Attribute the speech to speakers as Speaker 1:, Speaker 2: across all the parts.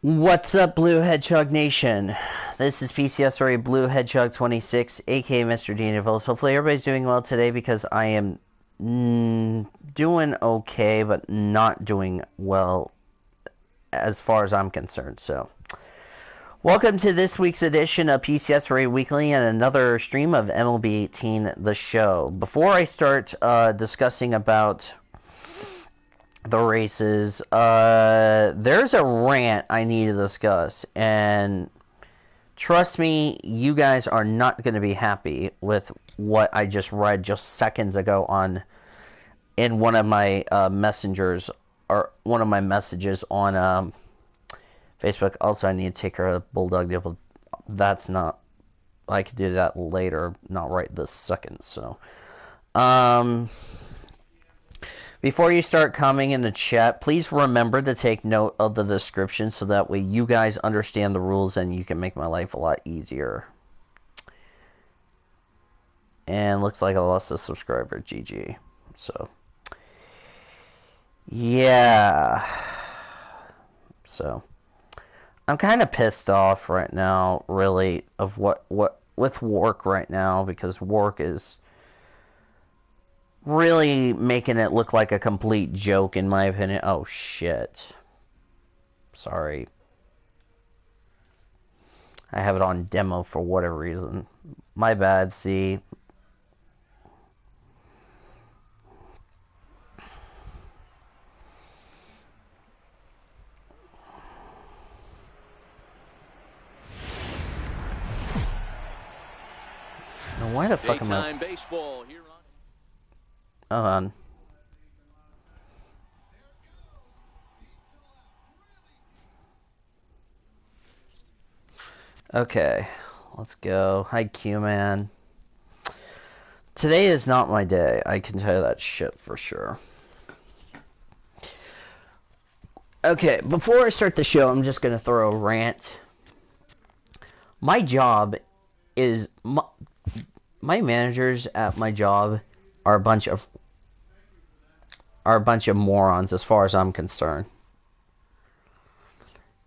Speaker 1: What's up, Blue Hedgehog Nation? This is PCSRA Blue Hedgehog 26, aka Mr. Daniels. Hopefully everybody's doing well today because I am doing okay, but not doing well as far as I'm concerned. So, welcome to this week's edition of PCSRA Weekly and another stream of MLB 18, the show. Before I start discussing about the races, there's a rant I need to discuss, and trust me, you guys are not going to be happy with what I just read just seconds ago in one of my messengers, or one of my messages on Facebook. Also, I need to take care of Bulldog deal, but that's not, I could do that later, not right this second. So before you start coming in the chat, please remember to take note of the description so that way you guys understand the rules and you can make my life a lot easier. And looks like I lost a subscriber, GG. So, yeah. So, I'm kind of pissed off right now, really, of what with work right now, because work is really making it look like a complete joke, in my opinion. Oh, shit. Sorry. I have it on demo for whatever reason. My bad, see. Now, why the fuck am I...
Speaker 2: baseball here on...
Speaker 1: Hold on. Okay, let's go. Hi, Q-Man. Today is not my day. I can tell you that shit for sure. Okay, before I start the show, I'm just going to throw a rant. My job is... My managers at my job are a bunch of morons as far as I'm concerned.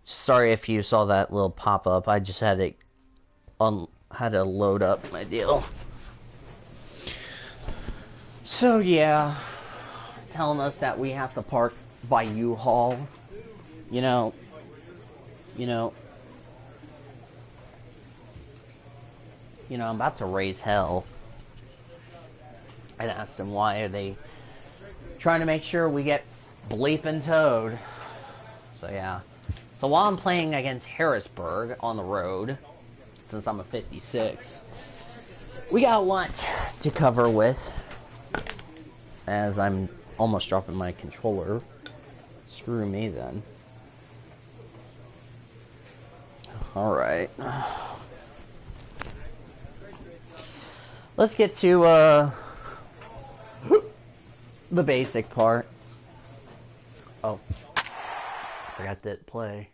Speaker 1: Sorry if you saw that little pop-up. I just had to load up my deal. So yeah, telling us that we have to park by U-Haul. You know, I'm about to raise hell. And asked them why are they trying to make sure we get bleeping towed. So yeah. So while I'm playing against Harrisburg on the road, since I'm a 56, we got a lot to cover with. As I'm almost dropping my controller. Screw me then. Alright. Let's get to the basic part. Oh, forgot to play.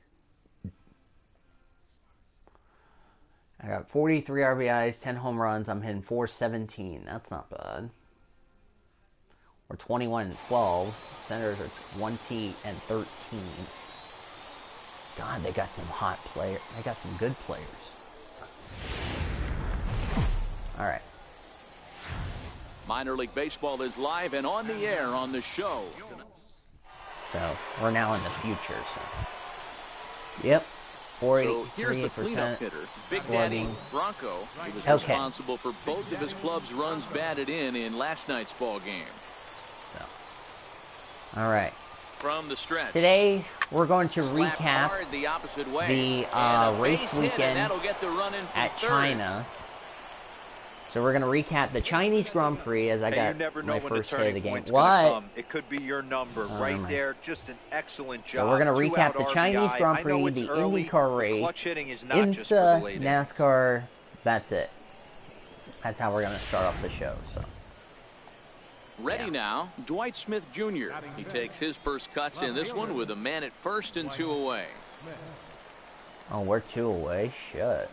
Speaker 1: I got 43 RBIs, 10 home runs. I'm hitting 417. That's not bad. We're 21-12. Senators are 20-13. God, they got some hot players. They got some good players. All right.
Speaker 2: Minor League Baseball is live and on the air on the show.
Speaker 1: So, we're now in the future. So. Yep. 48%.
Speaker 2: So here's the cleanup hitter, Big Daddy Bronco. He was responsible for both of his club's runs batted in last night's ball game.
Speaker 1: So. All right.
Speaker 2: From the stretch.
Speaker 1: Today, we're going to recap
Speaker 2: the opposite way.
Speaker 1: The race weekend at China. So we're going to recap the Chinese Grand Prix as I got my first hit of the game. What?
Speaker 3: It could be your number right there. Just an excellent job.
Speaker 1: So we're going to recap the Chinese Grand Prix, the IndyCar race, IMSA, NASCAR. That's it. That's how we're going to start off the show. So.
Speaker 2: Ready now, Dwight Smith Jr. He takes his first cuts in this one with a man at first and 2 away.
Speaker 1: Oh, we're 2 away? Shit.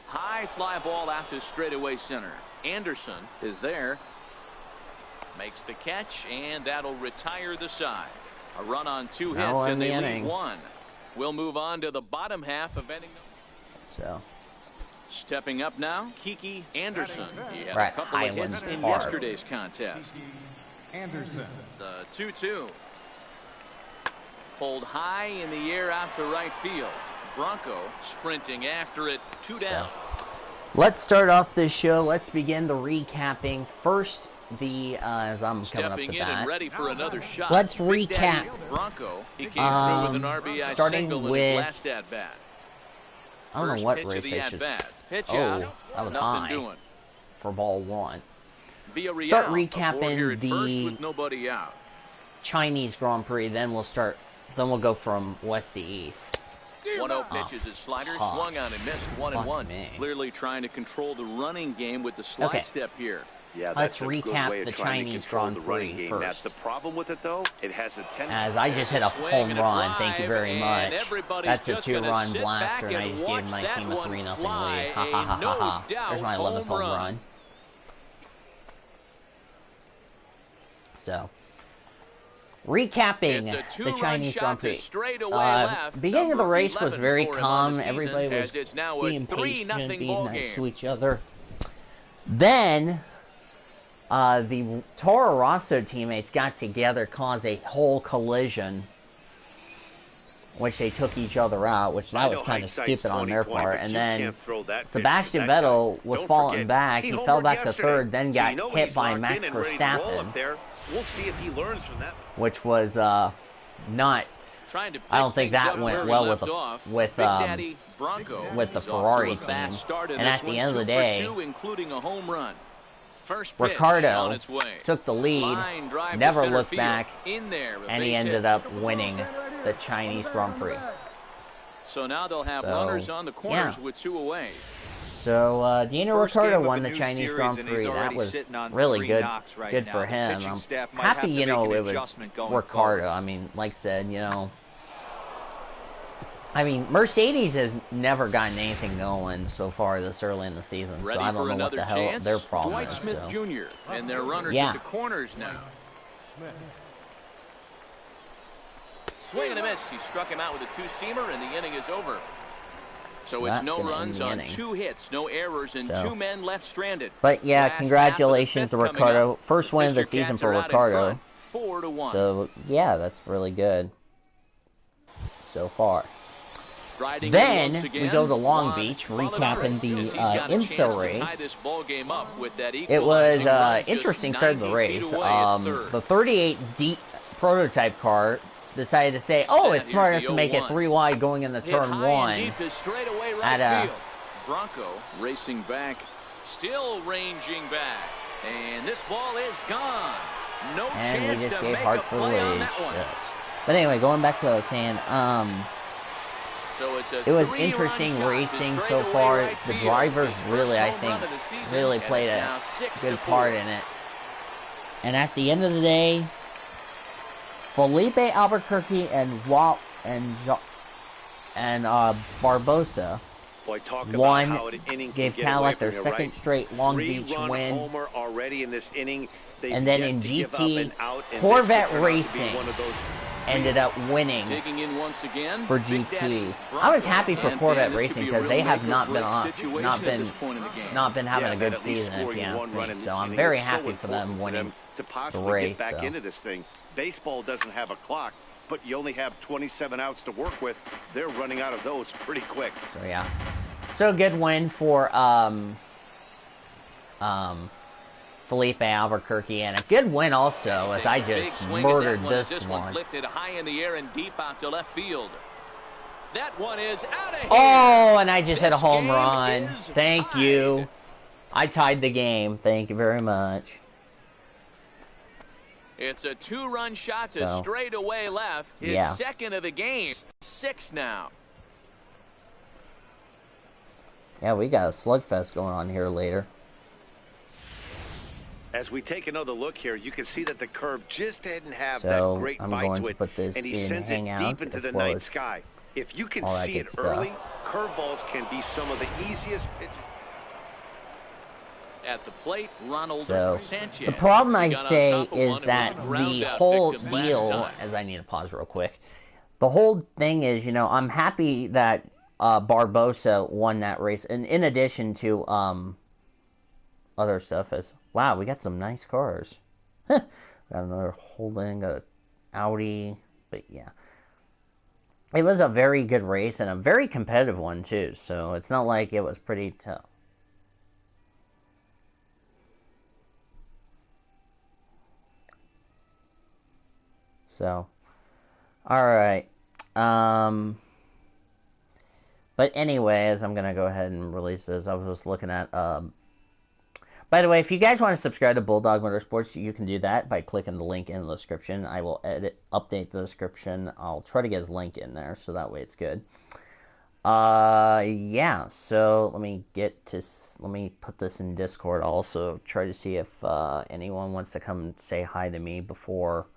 Speaker 2: High fly ball out to straightaway center. Anderson is there. Makes the catch, and that'll retire the side. A run on 2 hits, and they leave 1. We'll move on to the bottom half of inning.
Speaker 1: So.
Speaker 2: Stepping up now, Kiki Anderson. He had a couple of hits in yesterday's contest.
Speaker 4: Anderson.
Speaker 2: The 2-2. Pulled high in the air out to right field. Bronco sprinting after it, 2 down.
Speaker 1: Let's start off this show. Let's begin the recapping. First, as I'm coming up to
Speaker 2: in
Speaker 1: bat.
Speaker 2: And ready for another shot.
Speaker 1: Let's recap.
Speaker 2: Bronco, he came through with an RBI single in his last at bat.
Speaker 1: I don't know what race I should.
Speaker 2: Pitch
Speaker 1: out. That was high for ball 1. Start recapping the
Speaker 2: nobody out.
Speaker 1: Chinese Grand Prix. Then we'll go from west to east.
Speaker 2: 1-0 pitches his slider, swung on and missed 1-1. Clearly trying to control the running game with the slide step here.
Speaker 3: Yeah,
Speaker 1: let's recap the Chinese Grand Prix first.
Speaker 3: That's the problem with it, though. It has a tendency.
Speaker 1: As I just hit a home run, thank you very much. That's a 2-run blaster, and I just gave my team a 3-0 lead. Ha ha ha ha ha. There's my 11th home run. So, recapping the Chinese Grand Prix. Beginning of the race was very calm. Everybody was being patient and being nice to each other. Then, the Toro Rosso teammates got together, caused a whole collision, which they took each other out, which that was kind of stupid on their part. And then Sebastian Vettel was falling back. He fell back to third, then got hit by Max Verstappen,
Speaker 3: we'll see if he learns from that.
Speaker 1: which was not. I don't think that went well with the Ferrari team. And at the end of the day, Ricardo took the lead, never looked back, and he ended up winning the Chinese Grand Prix.
Speaker 2: So now they'll have runners on the corners with 2 away.
Speaker 1: So Daniel Ricciardo won the Chinese Grand Prix. That was really good. Good for him. I'm happy, it was Ricciardo. I mean, like I said, Mercedes has never gotten anything going so far this early in the season, so I don't know what the hell their problem
Speaker 2: Dwight
Speaker 1: is.
Speaker 2: Smith Jr. and their runners at the corners now. Swing and a miss. He struck him out with a 2-seamer, and the inning is over. So it's no runs on 2 hits, no errors, and 2 men left stranded.
Speaker 1: But yeah, congratulations to Ricardo. First win of the season for Ricardo.
Speaker 2: 4-1.
Speaker 1: So yeah, that's really good so far. Then we go to Long Beach, recapping the INSA race. It was interesting start of the race. The 38 deep prototype car decided to say, "Oh, it's smart enough to make it 3 wide going into turn 1." At
Speaker 2: Bronco racing back, still ranging back, and this ball is gone. No chance
Speaker 1: we just
Speaker 2: to
Speaker 1: gave
Speaker 2: make
Speaker 1: Hart
Speaker 2: a
Speaker 1: for
Speaker 2: play on
Speaker 1: the
Speaker 2: that one.
Speaker 1: But anyway, going back to what I was saying,
Speaker 2: so
Speaker 1: it was interesting racing so far. The drivers really, I think, really played a good part in it. And at the end of the day, Felipe Albuquerque and Barbosa won, gave Cadillac their second straight Long Beach win. And then in GT, Corvette Racing ended up winning for GT. I was happy for Corvette Racing because they have not been having a good season, if you ask me. So I'm very happy for them winning the race.
Speaker 3: Back into this thing. Baseball doesn't have a clock, but you only have 27 outs to work with. They're running out of those pretty quick.
Speaker 1: So yeah, so good win for Felipe Albuquerque, and a good win also as I just murdered this one.
Speaker 2: Lifted high in the air and deep out to left field. That one is out of here.
Speaker 1: Oh, and I just hit a home run. Thank you. I tied the game. Thank you very much.
Speaker 2: It's a 2-run shot to straightaway left. His second of the game. 6 now.
Speaker 1: Yeah, we got a slugfest going on here later.
Speaker 3: As we take another look here, you can see that the curve just didn't have that great bite to it,
Speaker 1: put this
Speaker 3: and he sends it deep into the night sky. If you can see it early, curveballs can be some of the easiest pitches.
Speaker 2: At the plate, Ronald
Speaker 1: So,
Speaker 2: Sanchez.
Speaker 1: the problem I say is that the whole deal, as I need to pause real quick, the whole thing is, you know, I'm happy that Barbosa won that race, and in addition to other stuff, as, wow, we got some nice cars. Got another Holden, got an Audi, but yeah. It was a very good race, and a very competitive one, too, so it's not like it was pretty tough. So, alright. But anyways, I'm going to go ahead and release this. I was just looking at... By the way, if you guys want to subscribe to Bulldog Motorsports, you can do that by clicking the link in the description. I will update the description. I'll try to get his link in there, so that way it's good. Yeah, so let me put this in Discord also. Try to see if anyone wants to come say hi to me before...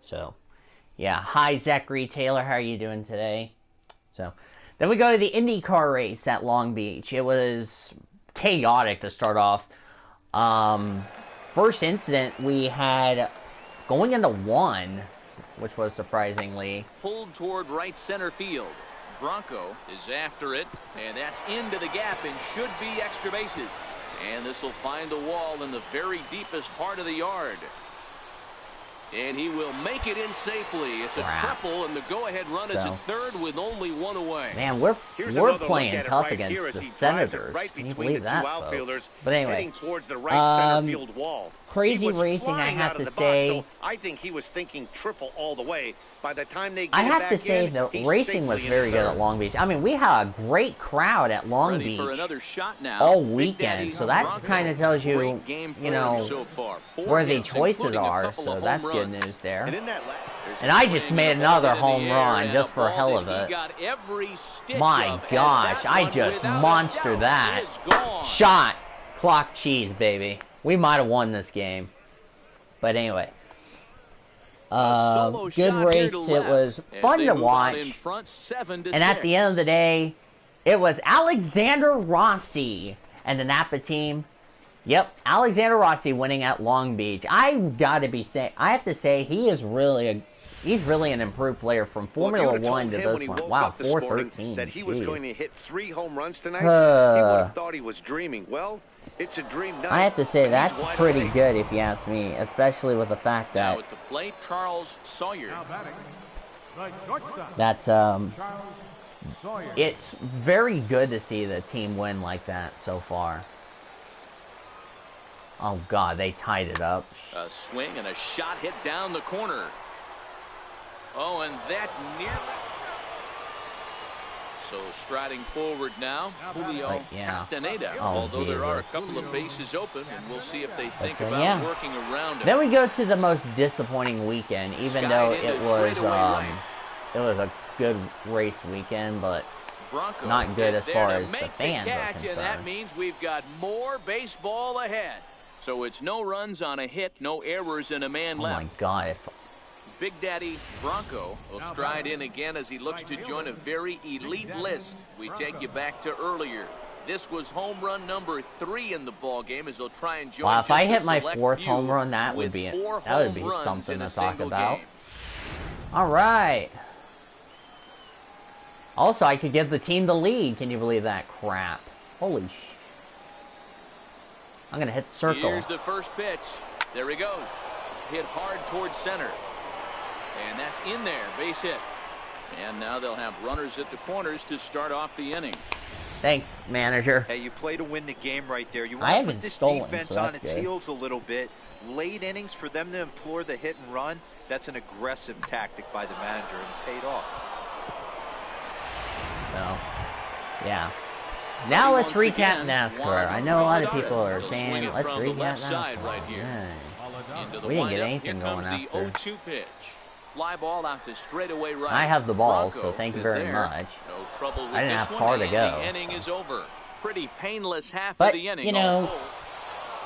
Speaker 1: So, yeah. Hi, Zachary Taylor. How are you doing today? So, then we go to the IndyCar race at Long Beach. It was chaotic to start off. First incident we had going into one, which was surprisingly...
Speaker 2: Pulled toward right center field. Bronco is after it, and that's into the gap and should be extra bases. And this will find the wall in the very deepest part of the yard. And he will make it in safely. It's a triple, and the go-ahead run is at third with only one away.
Speaker 1: Man, we're playing tough against the Senators. Can you believe that, folks? But anyway, crazy racing, I have to say.
Speaker 3: I think he was thinking triple all the way. By the time they
Speaker 1: I have to say the racing was very good at Long Beach. I mean, we had a great crowd at Long Beach all weekend, so that kind of tells you, you know, where the choices are. So that's good news there. And I just made another home run just for hell of it. My gosh, I just monstered that. Shot, clock cheese, baby. We might have won this game, but anyway. Good race. It was fun to watch. And at the end of the day, it was Alexander Rossi and the Napa team. Yep, Alexander Rossi winning at Long Beach. I have to say he's really an improved player from Formula One to this one. Wow, 413.
Speaker 3: That he was going to hit 3 home runs tonight. He would have thought he was dreaming. Well, it's a dream night.
Speaker 1: I have to say that's pretty good if you ask me, especially with the fact that
Speaker 2: now at the plate, Charles Sawyer.
Speaker 1: That's it's very good to see the team win like that so far. Oh God, they tied it up.
Speaker 2: A swing and a shot hit down the corner. Oh, and that nearly. So striding forward now, Julio Castaneda. Although there are a couple of bases open, and we'll see if they think about working around it.
Speaker 1: Then we go to the most disappointing weekend, even though it was a good race weekend, but
Speaker 2: Bronco
Speaker 1: not good as far as the fans are concerned.
Speaker 2: And that means we've got more baseball ahead. So it's no runs on a hit, no errors, and a man left.
Speaker 1: Oh my God.
Speaker 2: Big Daddy Bronco will stride in again as he looks to join a very elite list. We take you back to earlier. This was home run number 3 in the ball game as they'll try and join.
Speaker 1: Wow, if I hit my 4th home run, that would be something to talk about. All right. Also, I could give the team the lead. Can you believe that crap? Holy sh! I'm gonna hit circle.
Speaker 2: Here's the first pitch. There he goes. Hit hard towards center. And that's in there, base hit. And now they'll have runners at the corners to start off the inning.
Speaker 1: Thanks, manager.
Speaker 4: Hey, you play to win the game right there. You
Speaker 1: I
Speaker 4: want to put this defense
Speaker 1: so
Speaker 4: on its
Speaker 1: good.
Speaker 4: heels a little bit. Late innings for them to implore the hit and run, that's an aggressive tactic by the manager, and paid off.
Speaker 1: So, yeah. Now let's
Speaker 2: Once
Speaker 1: recap
Speaker 2: again,
Speaker 1: NASCAR. I know a lot of people are saying, let's recap NASCAR.
Speaker 2: Right here.
Speaker 1: Yeah. We didn't get anything going after.
Speaker 2: The 0-2 pitch. Fly ball out to straightaway right.
Speaker 1: I have the ball,
Speaker 2: Bronco
Speaker 1: so thank you very
Speaker 2: there.
Speaker 1: much.
Speaker 2: No trouble with
Speaker 1: I didn't
Speaker 2: this
Speaker 1: have
Speaker 2: one,
Speaker 1: far to
Speaker 2: and
Speaker 1: go.
Speaker 2: The inning is over. Pretty painless half
Speaker 1: But,
Speaker 2: of the inning.
Speaker 1: you know,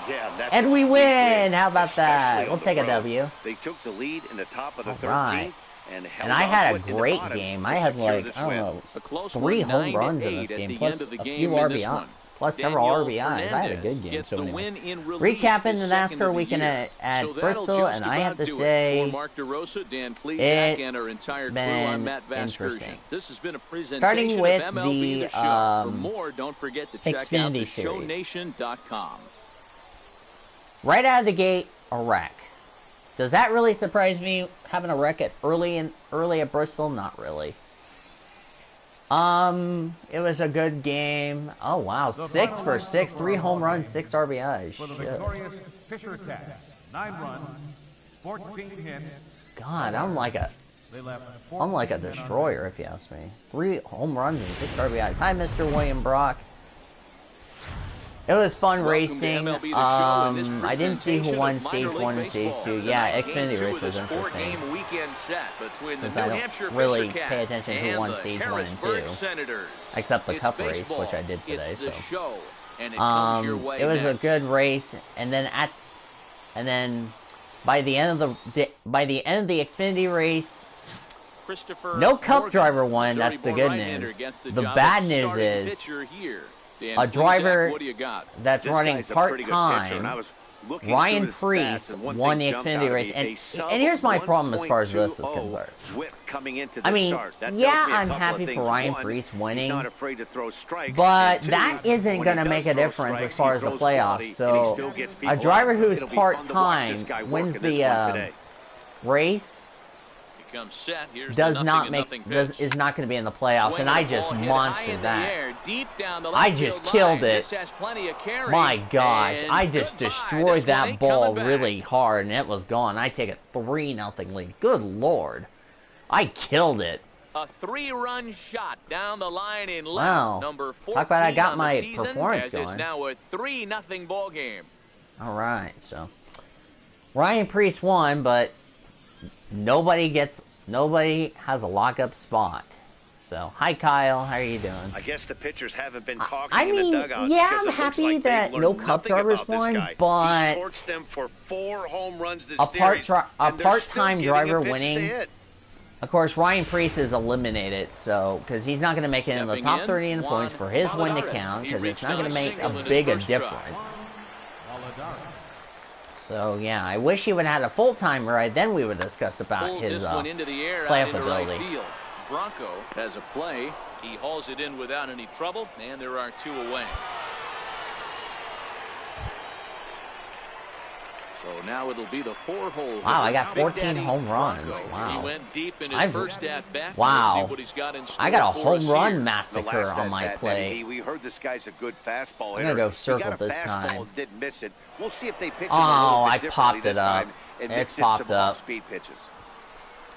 Speaker 3: yeah, that's
Speaker 1: and
Speaker 3: a
Speaker 1: we
Speaker 3: sweet
Speaker 1: win. How about
Speaker 3: especially
Speaker 1: that?
Speaker 3: on
Speaker 1: We'll
Speaker 3: the
Speaker 1: take a
Speaker 3: road.
Speaker 1: W.
Speaker 3: They took the lead in the top of the
Speaker 1: All
Speaker 3: 13th
Speaker 1: right.
Speaker 3: and held
Speaker 1: And I
Speaker 3: on
Speaker 1: had
Speaker 3: to
Speaker 1: a
Speaker 3: it in the
Speaker 1: great
Speaker 3: bottom
Speaker 1: game.
Speaker 3: to
Speaker 1: I had
Speaker 3: secure
Speaker 1: like,
Speaker 3: this
Speaker 1: I don't
Speaker 3: win.
Speaker 1: know,
Speaker 2: A close
Speaker 1: 3
Speaker 2: one,
Speaker 1: home runs
Speaker 2: 9-8
Speaker 1: in this
Speaker 2: at
Speaker 1: game,
Speaker 2: the
Speaker 1: plus
Speaker 2: end of the
Speaker 1: a
Speaker 2: game
Speaker 1: few
Speaker 2: in this
Speaker 1: RBI,
Speaker 2: one.
Speaker 1: plus several
Speaker 2: Daniel
Speaker 1: RBIs. I had a
Speaker 2: Fernandez
Speaker 1: good game.
Speaker 2: gets
Speaker 1: So
Speaker 2: the
Speaker 1: anyway,
Speaker 2: win in relief,
Speaker 1: recapping
Speaker 2: his
Speaker 1: the
Speaker 2: second
Speaker 1: NASCAR
Speaker 2: of the
Speaker 1: weekend
Speaker 2: year.
Speaker 1: at
Speaker 2: So that'll
Speaker 1: Bristol,
Speaker 2: just
Speaker 1: and I have
Speaker 2: about
Speaker 1: to
Speaker 2: do it.
Speaker 1: say,
Speaker 2: For Mark DeRosa, Dan Plesac, and our
Speaker 1: it's
Speaker 2: entire crew, I'm Matt
Speaker 1: been
Speaker 2: Vasgersian.
Speaker 1: interesting.
Speaker 2: This has been a presentation
Speaker 1: Starting with
Speaker 2: of MLB
Speaker 1: the
Speaker 2: The Show. For more, don't forget to check out
Speaker 1: Xfinity series.
Speaker 2: theshownation.com.
Speaker 1: Right out of the gate, a wreck. Does that really surprise me? Having a wreck at early at Bristol? Not really. It was a good game. Oh wow, 6 for 6, 3 home runs, 6 RBIs.
Speaker 5: For the
Speaker 1: Shit.
Speaker 5: victorious Fisher Cats, 9 runs, 14 hits.
Speaker 1: God, I'm like a
Speaker 5: They left
Speaker 1: destroyer if you ask me. 3 home runs and 6 RBIs. Hi, Mr. William Brock. It was fun
Speaker 2: Welcome to
Speaker 1: racing.
Speaker 2: MLB The Show and this
Speaker 1: I didn't see who
Speaker 2: presentation
Speaker 1: won
Speaker 2: of
Speaker 1: stage
Speaker 2: minor league
Speaker 1: 1 and stage
Speaker 2: baseball.
Speaker 1: 2. Yeah,
Speaker 2: Tonight,
Speaker 1: Xfinity
Speaker 2: game 2
Speaker 1: race
Speaker 2: of
Speaker 1: was
Speaker 2: the
Speaker 1: interesting.
Speaker 2: four-game weekend set between the
Speaker 1: Since
Speaker 2: New
Speaker 1: I don't
Speaker 2: Hampshire
Speaker 1: really
Speaker 2: Fisher
Speaker 1: pay
Speaker 2: Cats
Speaker 1: attention who
Speaker 2: and
Speaker 1: won
Speaker 2: the
Speaker 1: stage 1 and
Speaker 2: Harrisburg
Speaker 1: 2.
Speaker 2: Senators.
Speaker 1: Except the
Speaker 2: It's
Speaker 1: cup race,
Speaker 2: baseball.
Speaker 1: which I did today.
Speaker 2: It's the
Speaker 1: So
Speaker 2: show, and it comes your way
Speaker 1: it was
Speaker 2: next.
Speaker 1: a good race, and then by the end of the Xfinity race,
Speaker 2: Christopher
Speaker 1: no cup
Speaker 2: Morgan,
Speaker 1: driver won.
Speaker 2: Missouri
Speaker 1: That's the
Speaker 2: born
Speaker 1: good
Speaker 2: right-hander,
Speaker 1: news.
Speaker 2: gets
Speaker 1: The
Speaker 2: job
Speaker 1: bad
Speaker 2: of
Speaker 1: news
Speaker 2: starting
Speaker 1: is
Speaker 2: pitcher here. Dan
Speaker 1: a
Speaker 2: Plesac,
Speaker 1: driver
Speaker 2: what do you got?
Speaker 1: that's
Speaker 3: This
Speaker 1: running
Speaker 3: guy's a pretty good pitcher, and I
Speaker 1: part-time,
Speaker 3: was looking
Speaker 1: Ryan
Speaker 3: through his stats,
Speaker 1: Priest,
Speaker 3: and one
Speaker 1: won
Speaker 3: thing
Speaker 1: the
Speaker 3: jumped out
Speaker 1: Xfinity
Speaker 3: at
Speaker 1: race.
Speaker 3: me,
Speaker 1: And,
Speaker 3: a sub
Speaker 1: and here's my problem as far as this is
Speaker 3: 1.20
Speaker 1: concerned.
Speaker 3: whip coming into
Speaker 1: I
Speaker 3: the
Speaker 1: mean,
Speaker 3: start. That
Speaker 1: yeah,
Speaker 3: tells me a
Speaker 1: I'm
Speaker 3: couple of
Speaker 1: happy
Speaker 3: things.
Speaker 1: for Ryan
Speaker 3: One,
Speaker 1: Priest
Speaker 3: he's
Speaker 1: winning,
Speaker 3: not afraid to throw strikes.
Speaker 1: but
Speaker 3: And two,
Speaker 1: that isn't
Speaker 3: when he
Speaker 1: going to
Speaker 3: does
Speaker 1: make a
Speaker 3: throw
Speaker 1: difference
Speaker 3: strikes,
Speaker 1: as far
Speaker 3: he
Speaker 1: as the
Speaker 3: throws quality,
Speaker 1: playoffs.
Speaker 3: and he
Speaker 1: So
Speaker 3: still gets
Speaker 1: a
Speaker 3: people
Speaker 1: driver
Speaker 3: out.
Speaker 1: who's
Speaker 3: It'll be fun to watch this
Speaker 1: part-time
Speaker 3: guy work
Speaker 1: wins
Speaker 3: in this
Speaker 1: the
Speaker 3: one today.
Speaker 1: race
Speaker 2: Comes set. Here's
Speaker 1: does
Speaker 2: the
Speaker 1: not make
Speaker 2: nothing pitch.
Speaker 1: is not going to be in the playoffs,
Speaker 2: Swing
Speaker 1: and I
Speaker 2: the
Speaker 1: just
Speaker 2: ball hit high
Speaker 1: monstered
Speaker 2: in
Speaker 1: that.
Speaker 2: the air, deep down the
Speaker 1: I
Speaker 2: left
Speaker 1: just
Speaker 2: field
Speaker 1: killed
Speaker 2: line.
Speaker 1: it.
Speaker 2: This has plenty of carry.
Speaker 1: My gosh,
Speaker 2: And
Speaker 1: I just
Speaker 2: goodbye.
Speaker 1: destroyed
Speaker 2: This one
Speaker 1: that
Speaker 2: ain't
Speaker 1: ball
Speaker 2: coming back.
Speaker 1: really hard, and it was gone. I take a 3-0 lead. Good lord, I killed it.
Speaker 2: A 3-run shot down the line in left.
Speaker 1: Wow.
Speaker 2: Number 14
Speaker 1: Talk about I got
Speaker 2: on
Speaker 1: my
Speaker 2: the season,
Speaker 1: performance
Speaker 2: as it's
Speaker 1: going.
Speaker 2: now a 3-0 ball game.
Speaker 1: All right, so Ryan Priest won, but nobody has a lockup spot. So, hi Kyle, how are you doing?
Speaker 3: I guess the pitchers haven't been talking
Speaker 1: I
Speaker 3: in
Speaker 1: mean,
Speaker 3: the dugout.
Speaker 1: yeah,
Speaker 3: because
Speaker 1: I'm
Speaker 3: it looks
Speaker 1: happy
Speaker 3: like
Speaker 1: that
Speaker 3: they've
Speaker 1: no
Speaker 3: learned
Speaker 1: cup
Speaker 3: nothing
Speaker 1: drivers
Speaker 3: about this
Speaker 1: won,
Speaker 3: guy.
Speaker 1: but
Speaker 3: He's torched them for 4 home runs this
Speaker 1: a
Speaker 3: series, and they're still
Speaker 1: part-time
Speaker 3: giving
Speaker 1: driver
Speaker 3: him pitches to
Speaker 1: winning.
Speaker 3: hit.
Speaker 1: Of course, Ryan Priest is eliminated, so because he's not going to make it in the
Speaker 2: Stepping
Speaker 1: top
Speaker 2: in,
Speaker 1: 30 in points for his win to
Speaker 2: Valadares.
Speaker 1: count,
Speaker 2: He
Speaker 1: because it's
Speaker 2: reached
Speaker 1: not going
Speaker 2: on
Speaker 1: to
Speaker 2: a
Speaker 1: make
Speaker 2: single
Speaker 1: a
Speaker 2: in his
Speaker 1: big a
Speaker 2: first try.
Speaker 1: difference. So yeah, I wish he would have had a full-time ride. Then we would discuss about
Speaker 2: Pulls
Speaker 1: his
Speaker 2: this one into the air, out
Speaker 1: playoff
Speaker 2: into right
Speaker 1: ability.
Speaker 2: field. Bronco has a play. He hauls it in without any trouble, and there are 2 away. So now it'll be the 4-hole.
Speaker 1: Wow, I got
Speaker 2: Big
Speaker 1: 14
Speaker 2: Daddy
Speaker 1: home runs.
Speaker 2: Bronco.
Speaker 1: Wow.
Speaker 2: He went deep in his
Speaker 1: I've-
Speaker 2: first at bat.
Speaker 1: Wow.
Speaker 2: Let's see what he's got in store
Speaker 1: I got a
Speaker 2: for
Speaker 1: home
Speaker 2: us
Speaker 1: run
Speaker 2: here.
Speaker 3: The
Speaker 1: massacre
Speaker 3: last
Speaker 1: on
Speaker 3: at
Speaker 1: my
Speaker 3: bat,
Speaker 1: play.
Speaker 3: Matty, we heard this guy's a good fastball
Speaker 1: I'm
Speaker 3: hitter.
Speaker 1: gonna go
Speaker 3: He
Speaker 1: circle
Speaker 3: got a
Speaker 1: this
Speaker 3: fastball
Speaker 1: time.
Speaker 3: and didn't miss it. We'll see if they pitch him
Speaker 1: Oh,
Speaker 3: a little
Speaker 1: I
Speaker 3: bit differently
Speaker 1: popped
Speaker 3: this
Speaker 1: it up.
Speaker 3: time and
Speaker 1: It
Speaker 3: mix in
Speaker 1: popped
Speaker 3: some
Speaker 1: up.
Speaker 3: off-speed pitches.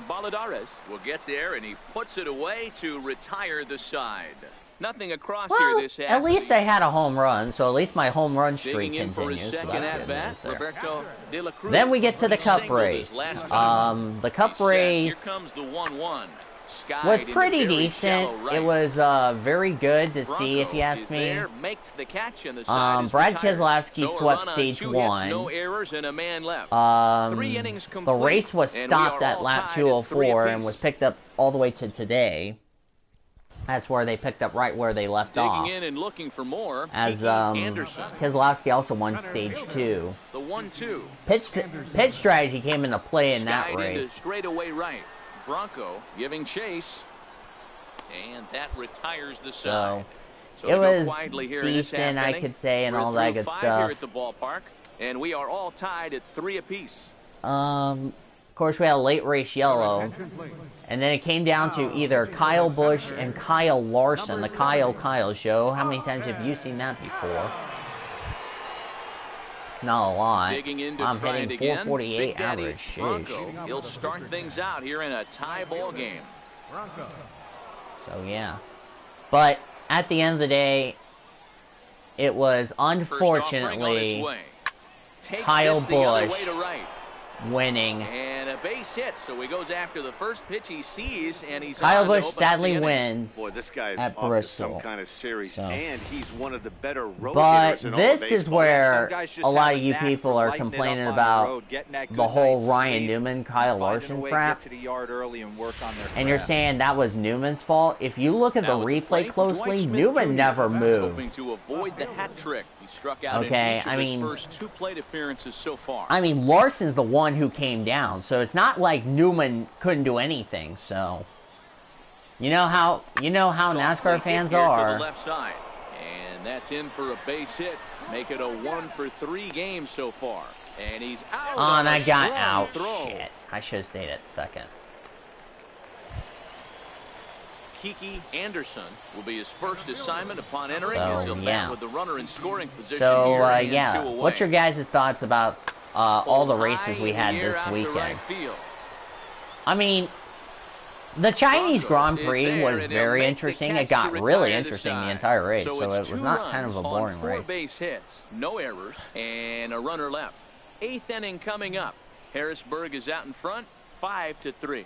Speaker 2: Valadares will get there, and he puts it away to retire the side. Nothing across
Speaker 1: Well,
Speaker 2: here this half.
Speaker 1: at least I had a home run, so at least my home run streak
Speaker 2: Digging in for his
Speaker 1: continues. So
Speaker 2: second
Speaker 1: that's
Speaker 2: at
Speaker 1: good
Speaker 2: bat,
Speaker 1: news there.
Speaker 2: Roberto De La Cruz.
Speaker 1: Then we get to the
Speaker 2: He
Speaker 1: cup
Speaker 2: singled his
Speaker 1: race.
Speaker 2: last time.
Speaker 1: The cup
Speaker 2: He's set.
Speaker 1: race
Speaker 2: Here comes the 1-1. Skied
Speaker 1: was
Speaker 2: into
Speaker 1: pretty
Speaker 2: very
Speaker 1: decent.
Speaker 2: shallow right.
Speaker 1: It was very good to see, if you
Speaker 2: Bronco
Speaker 1: ask
Speaker 2: is
Speaker 1: me.
Speaker 2: there, makes the catch, and the side is
Speaker 1: Brad
Speaker 2: retired.
Speaker 1: Keselowski
Speaker 2: So a
Speaker 1: swept
Speaker 2: run on
Speaker 1: stage
Speaker 2: 2
Speaker 1: 1.
Speaker 2: hits, no errors, and a man left. 3 innings
Speaker 1: The
Speaker 2: complete,
Speaker 1: race was
Speaker 2: and we
Speaker 1: stopped
Speaker 2: are
Speaker 1: at
Speaker 2: all
Speaker 1: lap
Speaker 2: tied at
Speaker 1: 204
Speaker 2: 3
Speaker 1: and was
Speaker 2: apiece.
Speaker 1: picked up all the way to today. That's where they picked up right where they left off.
Speaker 2: Digging in and looking for more.
Speaker 1: As
Speaker 2: Kiki Anderson.
Speaker 1: Keselowski also won stage 2.
Speaker 2: The 1-2.
Speaker 1: Pitch strategy came into play in that
Speaker 2: Skied into
Speaker 1: race.
Speaker 2: straightaway right. Bronco giving chase. And that retires the side. So
Speaker 1: it
Speaker 2: to go
Speaker 1: was
Speaker 2: quietly here in this
Speaker 1: decent,
Speaker 2: half
Speaker 1: I
Speaker 2: inning.
Speaker 1: could say, and
Speaker 2: We're
Speaker 1: all that
Speaker 2: through
Speaker 1: good
Speaker 2: 5
Speaker 1: stuff.
Speaker 2: here at the ballpark, and we are all tied at 3 apiece.
Speaker 1: Of course, we had a late race yellow, and then it came down to either Kyle Busch and Kyle Larson, the Kyle show. How many times have you seen that before? Not a lot.
Speaker 2: Digging in to
Speaker 1: I'm
Speaker 2: try
Speaker 1: hitting
Speaker 2: it again.
Speaker 1: 448
Speaker 2: Big Daddy
Speaker 1: average. Sheesh.
Speaker 2: Bronco. He'll start things out here in a tie ball game.
Speaker 1: So yeah, but at the end of the day, it was unfortunately Kyle Busch winning.
Speaker 2: And a base hit, so he goes after the first pitch he sees, and he's
Speaker 1: Kyle
Speaker 2: on
Speaker 1: Busch
Speaker 2: to open up
Speaker 1: sadly
Speaker 2: the inning.
Speaker 1: wins
Speaker 3: Boy, this guy's
Speaker 1: at
Speaker 3: off to some
Speaker 1: Bristol.
Speaker 3: kind of series,
Speaker 1: So.
Speaker 3: and he's one of the better road
Speaker 1: But
Speaker 3: hitters in all of
Speaker 1: this is
Speaker 3: baseball.
Speaker 1: where
Speaker 4: Some guys just
Speaker 1: a lot
Speaker 4: have
Speaker 1: of
Speaker 4: a
Speaker 1: you
Speaker 4: knack
Speaker 1: people
Speaker 4: for
Speaker 1: are
Speaker 4: lighting it up
Speaker 1: complaining
Speaker 4: on
Speaker 1: about
Speaker 4: the road, getting that
Speaker 1: the
Speaker 4: good
Speaker 1: whole
Speaker 4: night's
Speaker 1: Ryan
Speaker 4: sleep,
Speaker 1: Newman, Kyle
Speaker 4: finding a
Speaker 1: Larson
Speaker 4: way,
Speaker 1: crap.
Speaker 4: Get to the yard early and work on their
Speaker 1: And you're
Speaker 4: craft.
Speaker 1: saying that was Newman's fault? If you look at the
Speaker 2: Now at the
Speaker 1: replay
Speaker 2: plate,
Speaker 1: closely,
Speaker 2: Dwight Smith
Speaker 1: Newman
Speaker 2: Jr.
Speaker 1: never
Speaker 2: was
Speaker 1: moved.
Speaker 2: hoping to avoid the hat trick. He struck out
Speaker 1: Okay,
Speaker 2: in each of
Speaker 1: I
Speaker 2: his
Speaker 1: mean-
Speaker 2: first 2 plate appearances so far.
Speaker 1: I mean, Larson's the one who came down, so it's not like Newman couldn't do anything. So, you know how NASCAR fans
Speaker 2: To the
Speaker 1: are.
Speaker 2: left side. And that's in for a base hit. Make it a 1-for-3 game so far. And he's out.
Speaker 1: Oh,
Speaker 2: on
Speaker 1: and
Speaker 2: a
Speaker 1: I got
Speaker 2: strong
Speaker 1: out.
Speaker 2: throw.
Speaker 1: Shit, I should have stayed at second.
Speaker 2: Kiki Anderson will be his first assignment upon entering,
Speaker 1: So,
Speaker 2: as he'll
Speaker 1: yeah.
Speaker 2: bat with the runner in scoring position
Speaker 1: So,
Speaker 2: here and
Speaker 1: yeah.
Speaker 2: 2 away.
Speaker 1: What's your guys' thoughts about all the
Speaker 2: High
Speaker 1: races we
Speaker 2: in the
Speaker 1: had
Speaker 2: air
Speaker 1: this
Speaker 2: out to
Speaker 1: weekend?
Speaker 2: right field.
Speaker 1: I mean, the Chinese Grand
Speaker 2: Bronco
Speaker 1: Prix
Speaker 2: is there,
Speaker 1: was
Speaker 2: and he'll
Speaker 1: very
Speaker 2: make the
Speaker 1: interesting.
Speaker 2: catch
Speaker 1: It got
Speaker 2: to
Speaker 1: really
Speaker 2: retire the
Speaker 1: interesting the
Speaker 2: side.
Speaker 1: entire race,
Speaker 2: So
Speaker 1: so
Speaker 2: it's
Speaker 1: it was
Speaker 2: 2
Speaker 1: not kind of
Speaker 2: runs
Speaker 1: a
Speaker 2: on
Speaker 1: boring
Speaker 2: 4
Speaker 1: race.
Speaker 2: base hits, no errors, and a runner left. 8th inning coming up. Harrisburg is out in front, 5-3.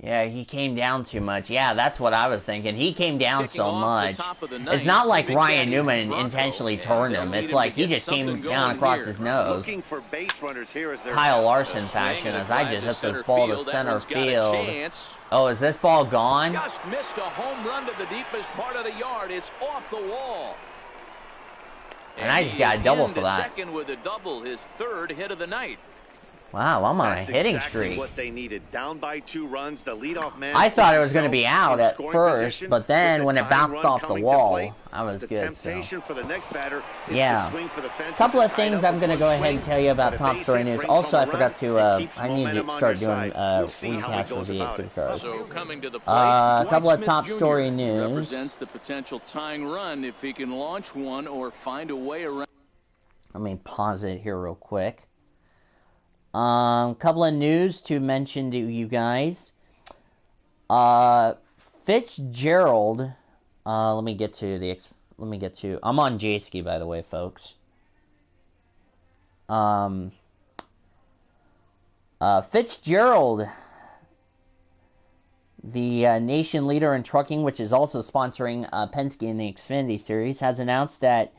Speaker 1: Yeah, he came down too much. Yeah, that's what I was thinking. He came down
Speaker 2: Kicking
Speaker 1: so
Speaker 2: off
Speaker 1: much.
Speaker 2: the top of the
Speaker 1: It's
Speaker 2: ninth,
Speaker 1: not like
Speaker 2: Big
Speaker 1: Ryan
Speaker 2: Daddy
Speaker 1: Newman
Speaker 2: Bronco,
Speaker 1: intentionally
Speaker 2: and
Speaker 1: turned
Speaker 2: they'll
Speaker 1: him.
Speaker 2: need
Speaker 1: It's
Speaker 2: him
Speaker 1: like
Speaker 2: to
Speaker 1: he
Speaker 2: get
Speaker 1: just came
Speaker 2: something
Speaker 1: down
Speaker 2: going
Speaker 1: across
Speaker 2: here.
Speaker 1: his nose.
Speaker 3: Looking for base runners here as they're
Speaker 1: Kyle
Speaker 2: The
Speaker 1: Larson
Speaker 2: swing
Speaker 1: fashion
Speaker 2: and a
Speaker 1: as I
Speaker 2: drive
Speaker 1: just
Speaker 2: to
Speaker 1: hit
Speaker 2: center
Speaker 1: this ball to
Speaker 2: field. That
Speaker 1: center
Speaker 2: one's got a
Speaker 1: field.
Speaker 2: chance.
Speaker 1: Oh, is this ball gone?
Speaker 2: Just missed a home run to the deepest part of the yard. It's off the wall.
Speaker 1: And I just
Speaker 2: he
Speaker 1: got a
Speaker 2: is
Speaker 1: double
Speaker 2: into
Speaker 1: for that.
Speaker 2: second with a double, his 3rd hit of the night.
Speaker 1: Wow, I'm on
Speaker 3: That's
Speaker 1: a hitting
Speaker 3: exactly
Speaker 1: streak.
Speaker 3: what they needed. Down by 2 runs, the leadoff man.
Speaker 1: I thought it
Speaker 3: puts
Speaker 1: was going to be
Speaker 3: himself
Speaker 1: out
Speaker 3: in
Speaker 1: at
Speaker 3: scoring
Speaker 1: first,
Speaker 3: position
Speaker 1: but then
Speaker 3: with
Speaker 1: when
Speaker 3: the
Speaker 1: it
Speaker 3: tying
Speaker 1: bounced
Speaker 3: run
Speaker 1: off the
Speaker 3: coming to
Speaker 1: wall,
Speaker 3: plate.
Speaker 1: I was
Speaker 3: The
Speaker 1: good. So.
Speaker 3: temptation for the next batter is
Speaker 1: Yeah.
Speaker 3: to swing for the fences.
Speaker 1: A couple of
Speaker 3: and tie it
Speaker 1: things
Speaker 3: up
Speaker 1: I'm
Speaker 3: with
Speaker 1: going to
Speaker 3: one
Speaker 1: go ahead and
Speaker 3: swing,
Speaker 1: tell you about
Speaker 3: but a
Speaker 1: top
Speaker 3: base
Speaker 1: story
Speaker 3: hit
Speaker 1: news.
Speaker 3: brings
Speaker 1: Also,
Speaker 3: home
Speaker 1: I
Speaker 3: a
Speaker 1: forgot
Speaker 3: run
Speaker 1: to,
Speaker 3: and keeps
Speaker 1: I need
Speaker 3: momentum
Speaker 1: to
Speaker 3: on
Speaker 1: start
Speaker 3: your
Speaker 1: doing
Speaker 3: side. We'll see how he
Speaker 1: recaps for
Speaker 3: goes about
Speaker 1: the
Speaker 3: it.
Speaker 1: cars.
Speaker 2: So coming to the plate,
Speaker 1: A
Speaker 2: Dwight
Speaker 1: couple of
Speaker 2: Smith
Speaker 1: top
Speaker 2: Jr.
Speaker 1: story news.
Speaker 2: represents the potential tying run if he can launch one or find a way around.
Speaker 1: Let me pause it here real quick. Couple of news to mention to you guys. Fitzgerald. Let me get to. I'm on J-Ski, by the way, folks. Fitzgerald, the nation leader in trucking, which is also sponsoring Penske in the Xfinity Series, has announced that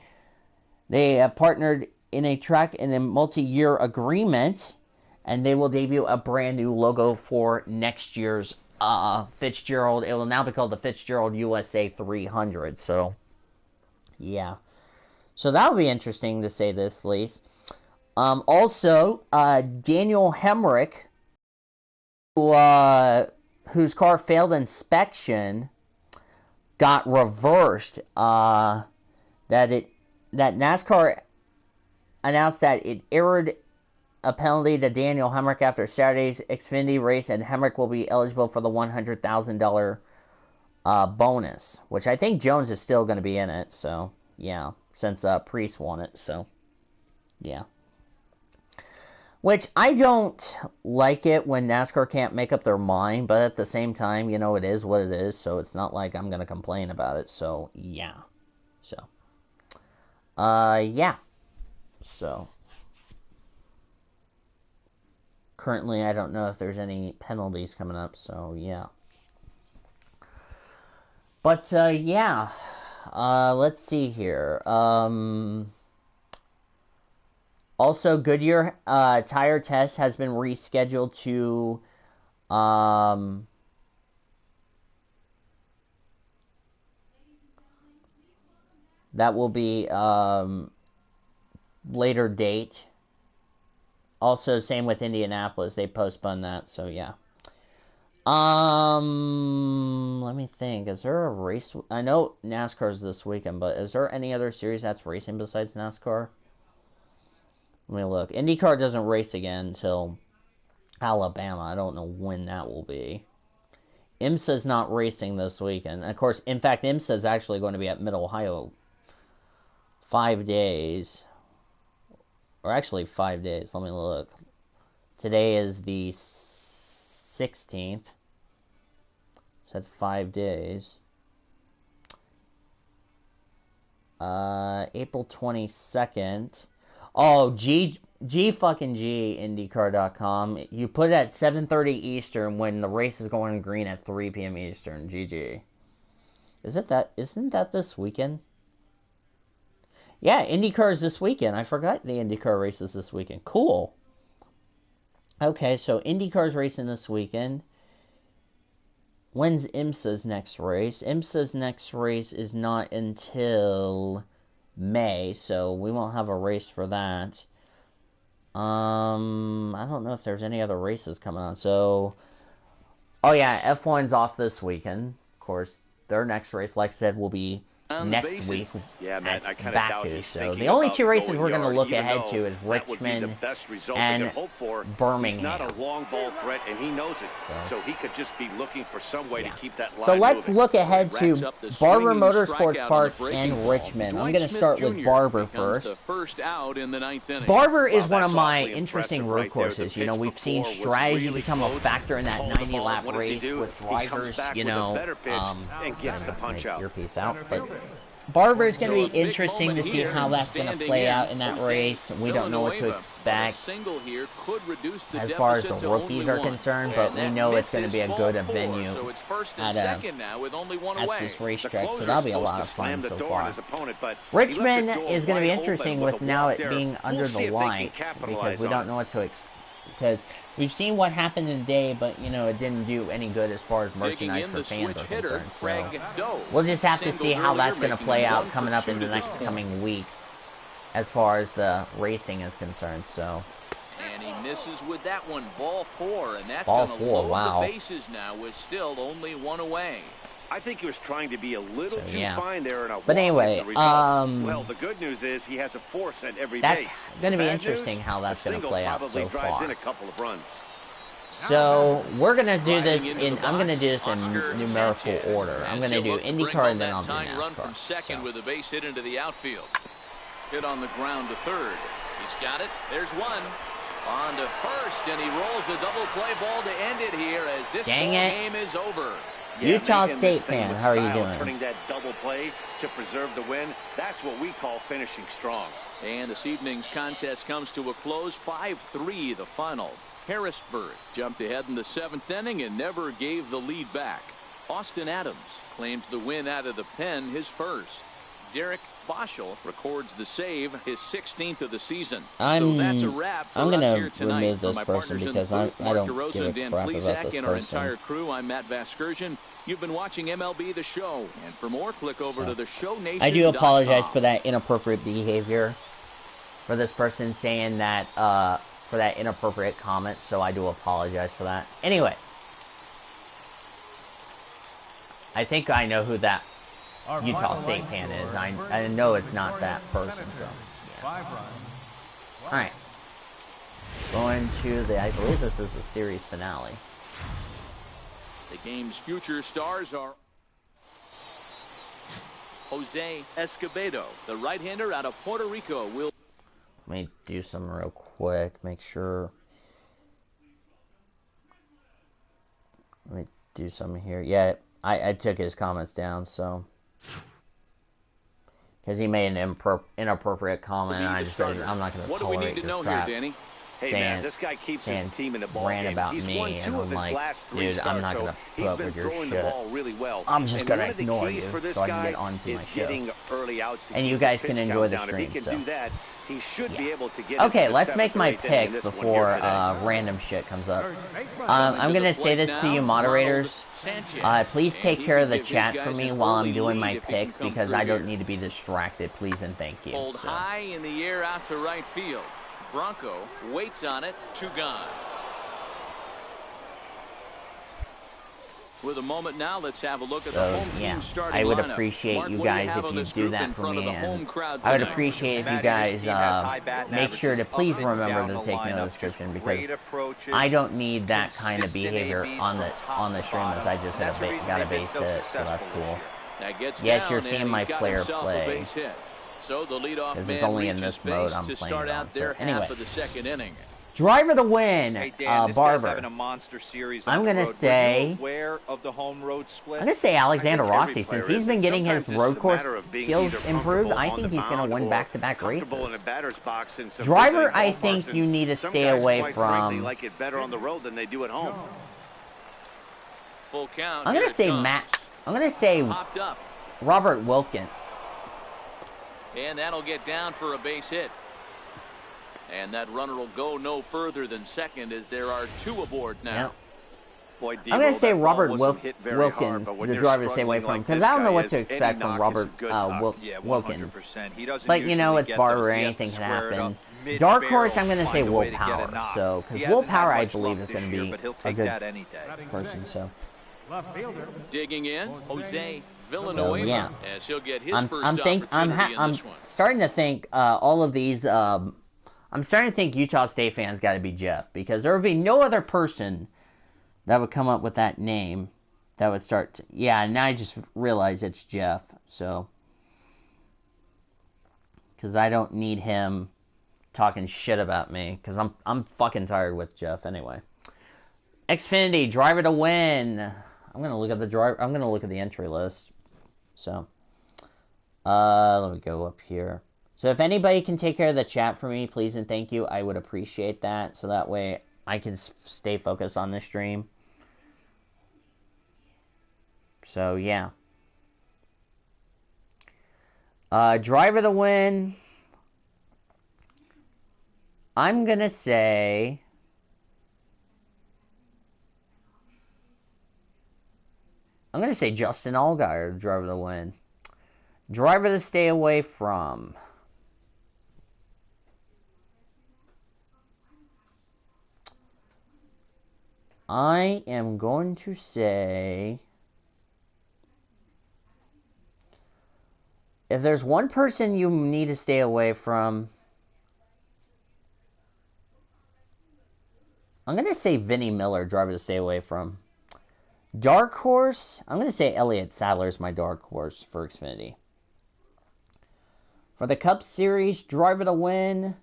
Speaker 1: they have partnered in a multi-year agreement, and they will debut a brand new logo for next year's Fitzgerald. It will now be called the Fitzgerald USA 300. So, yeah. So that'll be interesting to say this least. Also, Daniel Hemrick, whose car failed inspection, got reversed. That NASCAR announced that it erred a penalty to Daniel Hemrick after Saturday's Xfinity race, and Hemrick will be eligible for the $100,000 bonus, which I think Jones is still going to be in it. So yeah, since Priest won it. So yeah. Which I don't like it when NASCAR can't make up their mind, but at the same time, you know, it is what it is, so it's not like I'm going to complain about it, so yeah. So, yeah. So, currently I don't know if there's any penalties coming up, so yeah. But, yeah. Let's see here. Also, Goodyear tire test has been rescheduled to that will be later date. Also, same with Indianapolis. They postponed that, so yeah. Let me think. Is there a race? I know NASCAR's this weekend, but is there any other series that's racing besides NASCAR? Let me look. IndyCar doesn't race again until Alabama. I don't know when that will be. IMSA's not racing this weekend. Of course, in fact, IMSA is actually going to be at Mid-Ohio 5 days. Or actually 5 days. Let me look. Today is the 16th. Said 5 days. April 22nd. Oh, G fucking G IndyCar.com. You put it at 7:30 Eastern when the race is going green at 3 p.m. Eastern. GG. Isn't that this weekend? Yeah, IndyCar is this weekend. I forgot the IndyCar race is this weekend. Cool. Okay, so IndyCar's racing this weekend. When's IMSA's next race? IMSA's next race is not until May, so we won't have a race for that. I don't know if there's any other races coming on. So, oh yeah, F1's off this weekend. Of course, their next race, like I said, will be next week
Speaker 3: Matt, I
Speaker 1: at
Speaker 3: doubt
Speaker 1: Baku.
Speaker 3: he's
Speaker 1: So the
Speaker 3: thinking
Speaker 1: only
Speaker 3: about
Speaker 1: two races
Speaker 3: going
Speaker 1: we're going to
Speaker 3: yard,
Speaker 1: look
Speaker 3: even
Speaker 1: ahead
Speaker 3: though
Speaker 1: to is
Speaker 3: that would be the
Speaker 1: Richmond
Speaker 3: best result
Speaker 1: and
Speaker 3: they could hope for.
Speaker 1: Birmingham.
Speaker 3: He's not a long ball threat, and he knows it. So he could just be looking for some way to keep that line
Speaker 1: So let's
Speaker 3: moving.
Speaker 1: look ahead to Barber Motorsports Park and Richmond. I'm going to start with Barber first. Barber is one of my interesting road courses. You know, we've seen strategy become a factor in that 90-lap race with drivers, you know,
Speaker 3: and gets the punch out.
Speaker 1: Earpiece out, but Barber is going to be interesting to see how that's going to play out in that race. We don't know what to expect as far as the rookies are concerned, but we know it's going to be a good venue at this racetrack, so that'll be a lot of fun so far. Richmond is going to be interesting with now it being under the lights, because we don't know what to expect. Because we've seen what happened today, but, you know, it didn't do any good as far as merchandise for fans are concerned. So we'll just have to see how that's going to play out coming up in the next coming weeks as far as the racing is concerned. So.
Speaker 2: And he misses with that one, ball 4, and that's
Speaker 1: ball
Speaker 2: going to
Speaker 1: 4,
Speaker 2: load
Speaker 1: wow.
Speaker 2: the bases now with still only one away.
Speaker 3: I think he was trying to be a little too fine there in a
Speaker 1: But anyway,
Speaker 3: well, the good news is he has a force at every base.
Speaker 1: That's going to be interesting how that's going to play out so far.
Speaker 3: In a couple of runs.
Speaker 1: So we're going to do this in. I'm going to do this in numerical order. I'm going to do IndyCar and then I'll do
Speaker 2: Run from
Speaker 1: NASCAR.
Speaker 2: second with a base hit into the outfield. Hit on the ground to third. He's got it. There's one. On to first, and he rolls the double play ball to end it here as this game is over.
Speaker 1: Utah State fan, how are you doing?
Speaker 3: Turning that double play to preserve the win, that's what we call finishing strong.
Speaker 2: And this evening's contest comes to a close, 5-3 the final. Harrisburg jumped ahead in the 7th inning and never gave the lead back. Austin Adams claims the win out of the pen, his first. Derek Boschel records the save, his 16th of the season. So that's a wrap for us here tonight.
Speaker 1: Remove this person because I don't give a crap about this
Speaker 2: and our entire crew, I'm Matt Vasgersian. You've been watching MLB The Show, and for more, click over to the ShowNation.com.
Speaker 1: I do apologize for that inappropriate behavior, for this person saying that, for that inappropriate comment, so I do apologize for that. Anyway, I think I know who that Utah State fan is. I know it's not that person, so yeah. Alright. Going to the, I believe this is the series finale.
Speaker 2: The game's future stars are Jose Escobedo, the right-hander out of Puerto Rico. Let
Speaker 1: me do some real quick, make sure. Let me do some here. Yeah, I took his comments down, so. Because he made an inappropriate comment, and I just said, I'm not going to tolerate your crap.
Speaker 2: Danny?
Speaker 3: Hey man, this guy keeps his team in the ball game.
Speaker 1: About
Speaker 3: He's
Speaker 1: me,
Speaker 3: won 2 of his last 3 starts,
Speaker 1: I'm not gonna put up with your shit.
Speaker 3: Really well.
Speaker 1: I'm just gonna ignore you so I can get on to my show. And you guys can enjoy the stream.
Speaker 3: If he can do that, he should be able to get
Speaker 1: okay, let's make my picks before random shit comes up. I'm gonna say this to you moderators. Please take care of the chat for me while I'm doing my picks because I don't need to be distracted. Please and thank you.
Speaker 2: Hold high in the air out to right field. Bronco waits on it, 2 gone. With a moment now, let's have a look at the home team starting
Speaker 1: I would
Speaker 2: lineup.
Speaker 1: appreciate
Speaker 2: Mark,
Speaker 1: you guys if you do that for me, and I would appreciate if you guys make sure to please remember to take no description because I don't need that kind of behavior on the stream as I just got a base hit, so that's cool. Yes, you're seeing my player play.
Speaker 2: So the leadoff
Speaker 1: man only in
Speaker 2: reaches
Speaker 1: this mode
Speaker 2: base
Speaker 1: I'm
Speaker 2: to
Speaker 1: playing
Speaker 2: start
Speaker 1: on,
Speaker 2: out their
Speaker 1: so anyway.
Speaker 2: half of the 2nd inning.
Speaker 1: Driver to win,
Speaker 4: Hey Dan, this guy's
Speaker 1: Barber.
Speaker 4: having a monster series
Speaker 1: I'm
Speaker 4: on
Speaker 1: gonna
Speaker 4: the road.
Speaker 1: say-
Speaker 4: Were you aware of the home road split?
Speaker 1: I'm going to say Alexander
Speaker 3: I think every
Speaker 1: Rossi,
Speaker 3: player
Speaker 1: since he's
Speaker 3: is,
Speaker 1: been
Speaker 3: and
Speaker 1: getting his
Speaker 3: sometimes
Speaker 1: road
Speaker 3: it's a
Speaker 1: course
Speaker 3: matter of being
Speaker 1: skills
Speaker 3: either
Speaker 1: improved.
Speaker 3: comfortable
Speaker 1: I
Speaker 3: on
Speaker 1: think
Speaker 3: the
Speaker 1: he's going to
Speaker 3: mound
Speaker 1: win
Speaker 3: or
Speaker 1: back-to-back races.
Speaker 3: comfortable in a batter's box in some
Speaker 1: Driver,
Speaker 3: visiting
Speaker 1: I
Speaker 3: ballparks,
Speaker 1: think
Speaker 3: and
Speaker 1: you need to
Speaker 3: some
Speaker 1: stay
Speaker 3: guys,
Speaker 1: away
Speaker 3: quite frankly,
Speaker 1: from...
Speaker 3: like it better on the road than they do at home.
Speaker 2: Full count.
Speaker 1: I'm going to say I'm going to say
Speaker 2: Popped up.
Speaker 1: Robert Wilkins.
Speaker 2: And that'll get down for a base hit. And that runner will go no further than second as there are 2 aboard now.
Speaker 1: Yep.
Speaker 3: Boy,
Speaker 1: I'm going to say
Speaker 3: that ball
Speaker 1: Robert
Speaker 3: wasn't hit very hard,
Speaker 1: Wilkins,
Speaker 3: but when
Speaker 1: the
Speaker 3: you're
Speaker 1: driver to stay away
Speaker 3: struggling
Speaker 1: from,
Speaker 3: like
Speaker 1: because
Speaker 3: this
Speaker 1: I don't know
Speaker 3: guy
Speaker 1: what
Speaker 3: is,
Speaker 1: to
Speaker 3: any
Speaker 1: expect from
Speaker 3: knock is a
Speaker 1: Robert
Speaker 3: good knock.
Speaker 4: Yeah,
Speaker 1: Wilkins.
Speaker 4: 100%. He doesn't
Speaker 1: But, you know,
Speaker 4: usually
Speaker 1: it's
Speaker 4: get
Speaker 1: Barber,
Speaker 4: those. He has
Speaker 1: anything
Speaker 4: to
Speaker 1: can
Speaker 4: square it
Speaker 1: happen.
Speaker 4: up mid-barrel,
Speaker 1: Dark horse, I'm going to say
Speaker 4: find a
Speaker 1: Will
Speaker 4: way to get a
Speaker 1: Power,
Speaker 4: knock.
Speaker 1: so,
Speaker 4: He
Speaker 1: because Will
Speaker 4: hasn't had
Speaker 1: Power, I
Speaker 4: much
Speaker 1: believe,
Speaker 4: luck
Speaker 1: is
Speaker 4: this
Speaker 1: going to
Speaker 4: year,
Speaker 1: be
Speaker 4: but he'll
Speaker 1: a
Speaker 4: take
Speaker 1: good
Speaker 4: that any day.
Speaker 5: Batting
Speaker 1: person,
Speaker 5: sixth,
Speaker 1: so...
Speaker 5: left fielder.
Speaker 2: Digging in, Jose
Speaker 1: So,
Speaker 2: Villanueva,
Speaker 1: yeah.
Speaker 2: as he'll get his
Speaker 1: I'm
Speaker 2: first opportunity in this one.
Speaker 1: starting to think all of these. I'm starting to think Utah State fans got to be Jeff, because there would be no other person that would come up with that name that would start. Yeah, now I just realize it's Jeff. So, because I don't need him talking shit about me, because I'm fucking tired with Jeff anyway. Xfinity driver to win. I'm gonna look at the driver. I'm gonna look at the entry list. So, let me go up here. So if anybody can take care of the chat for me, please and thank you. I would appreciate that. So that way I can stay focused on the stream. So, yeah. Driver to win. I'm going to say... I'm going to say Justin Allgaier, driver to win. Driver to stay away from. I am going to say... If there's one person you need to stay away from... I'm going to say Vinny Miller, driver to stay away from. Dark horse, I'm going to say Elliott Sadler is my dark horse for Xfinity. For the Cup Series, driver to win.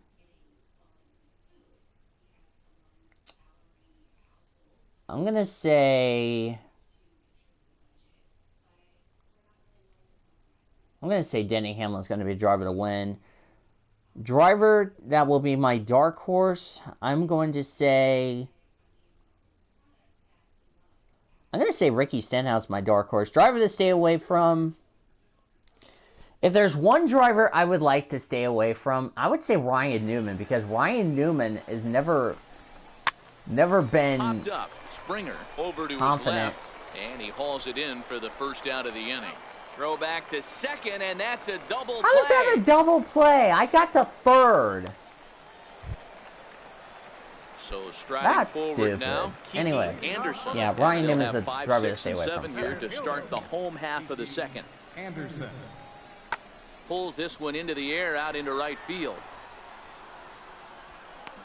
Speaker 1: I'm going to say... Denny Hamlin's going to be driver to win. Driver, that will be my dark horse. I'm going to say... I'm going to say Ricky Stenhouse, my dark horse. Driver to stay away from... If there's one driver I would like to stay away from, I would say Ryan Newman, because Ryan Newman has never been
Speaker 2: Popped up. Springer over to
Speaker 1: confident.
Speaker 2: his left, and he hauls it in for the first out of the inning. Throw back to second, and that's a double play.
Speaker 1: How is that a double play? I got the third.
Speaker 2: So striding
Speaker 1: That's
Speaker 2: forward
Speaker 1: stupid.
Speaker 2: now.
Speaker 1: Anyway.
Speaker 2: Anderson.
Speaker 1: Yeah, Ryan
Speaker 2: They'll
Speaker 1: Newman's
Speaker 2: have
Speaker 1: a
Speaker 2: 5,
Speaker 1: driver to
Speaker 2: 6,
Speaker 1: stay
Speaker 2: and
Speaker 1: away
Speaker 2: 7
Speaker 1: from.
Speaker 2: here to start the home half of the second.
Speaker 5: Anderson.
Speaker 2: Pulls this one into the air out into right field.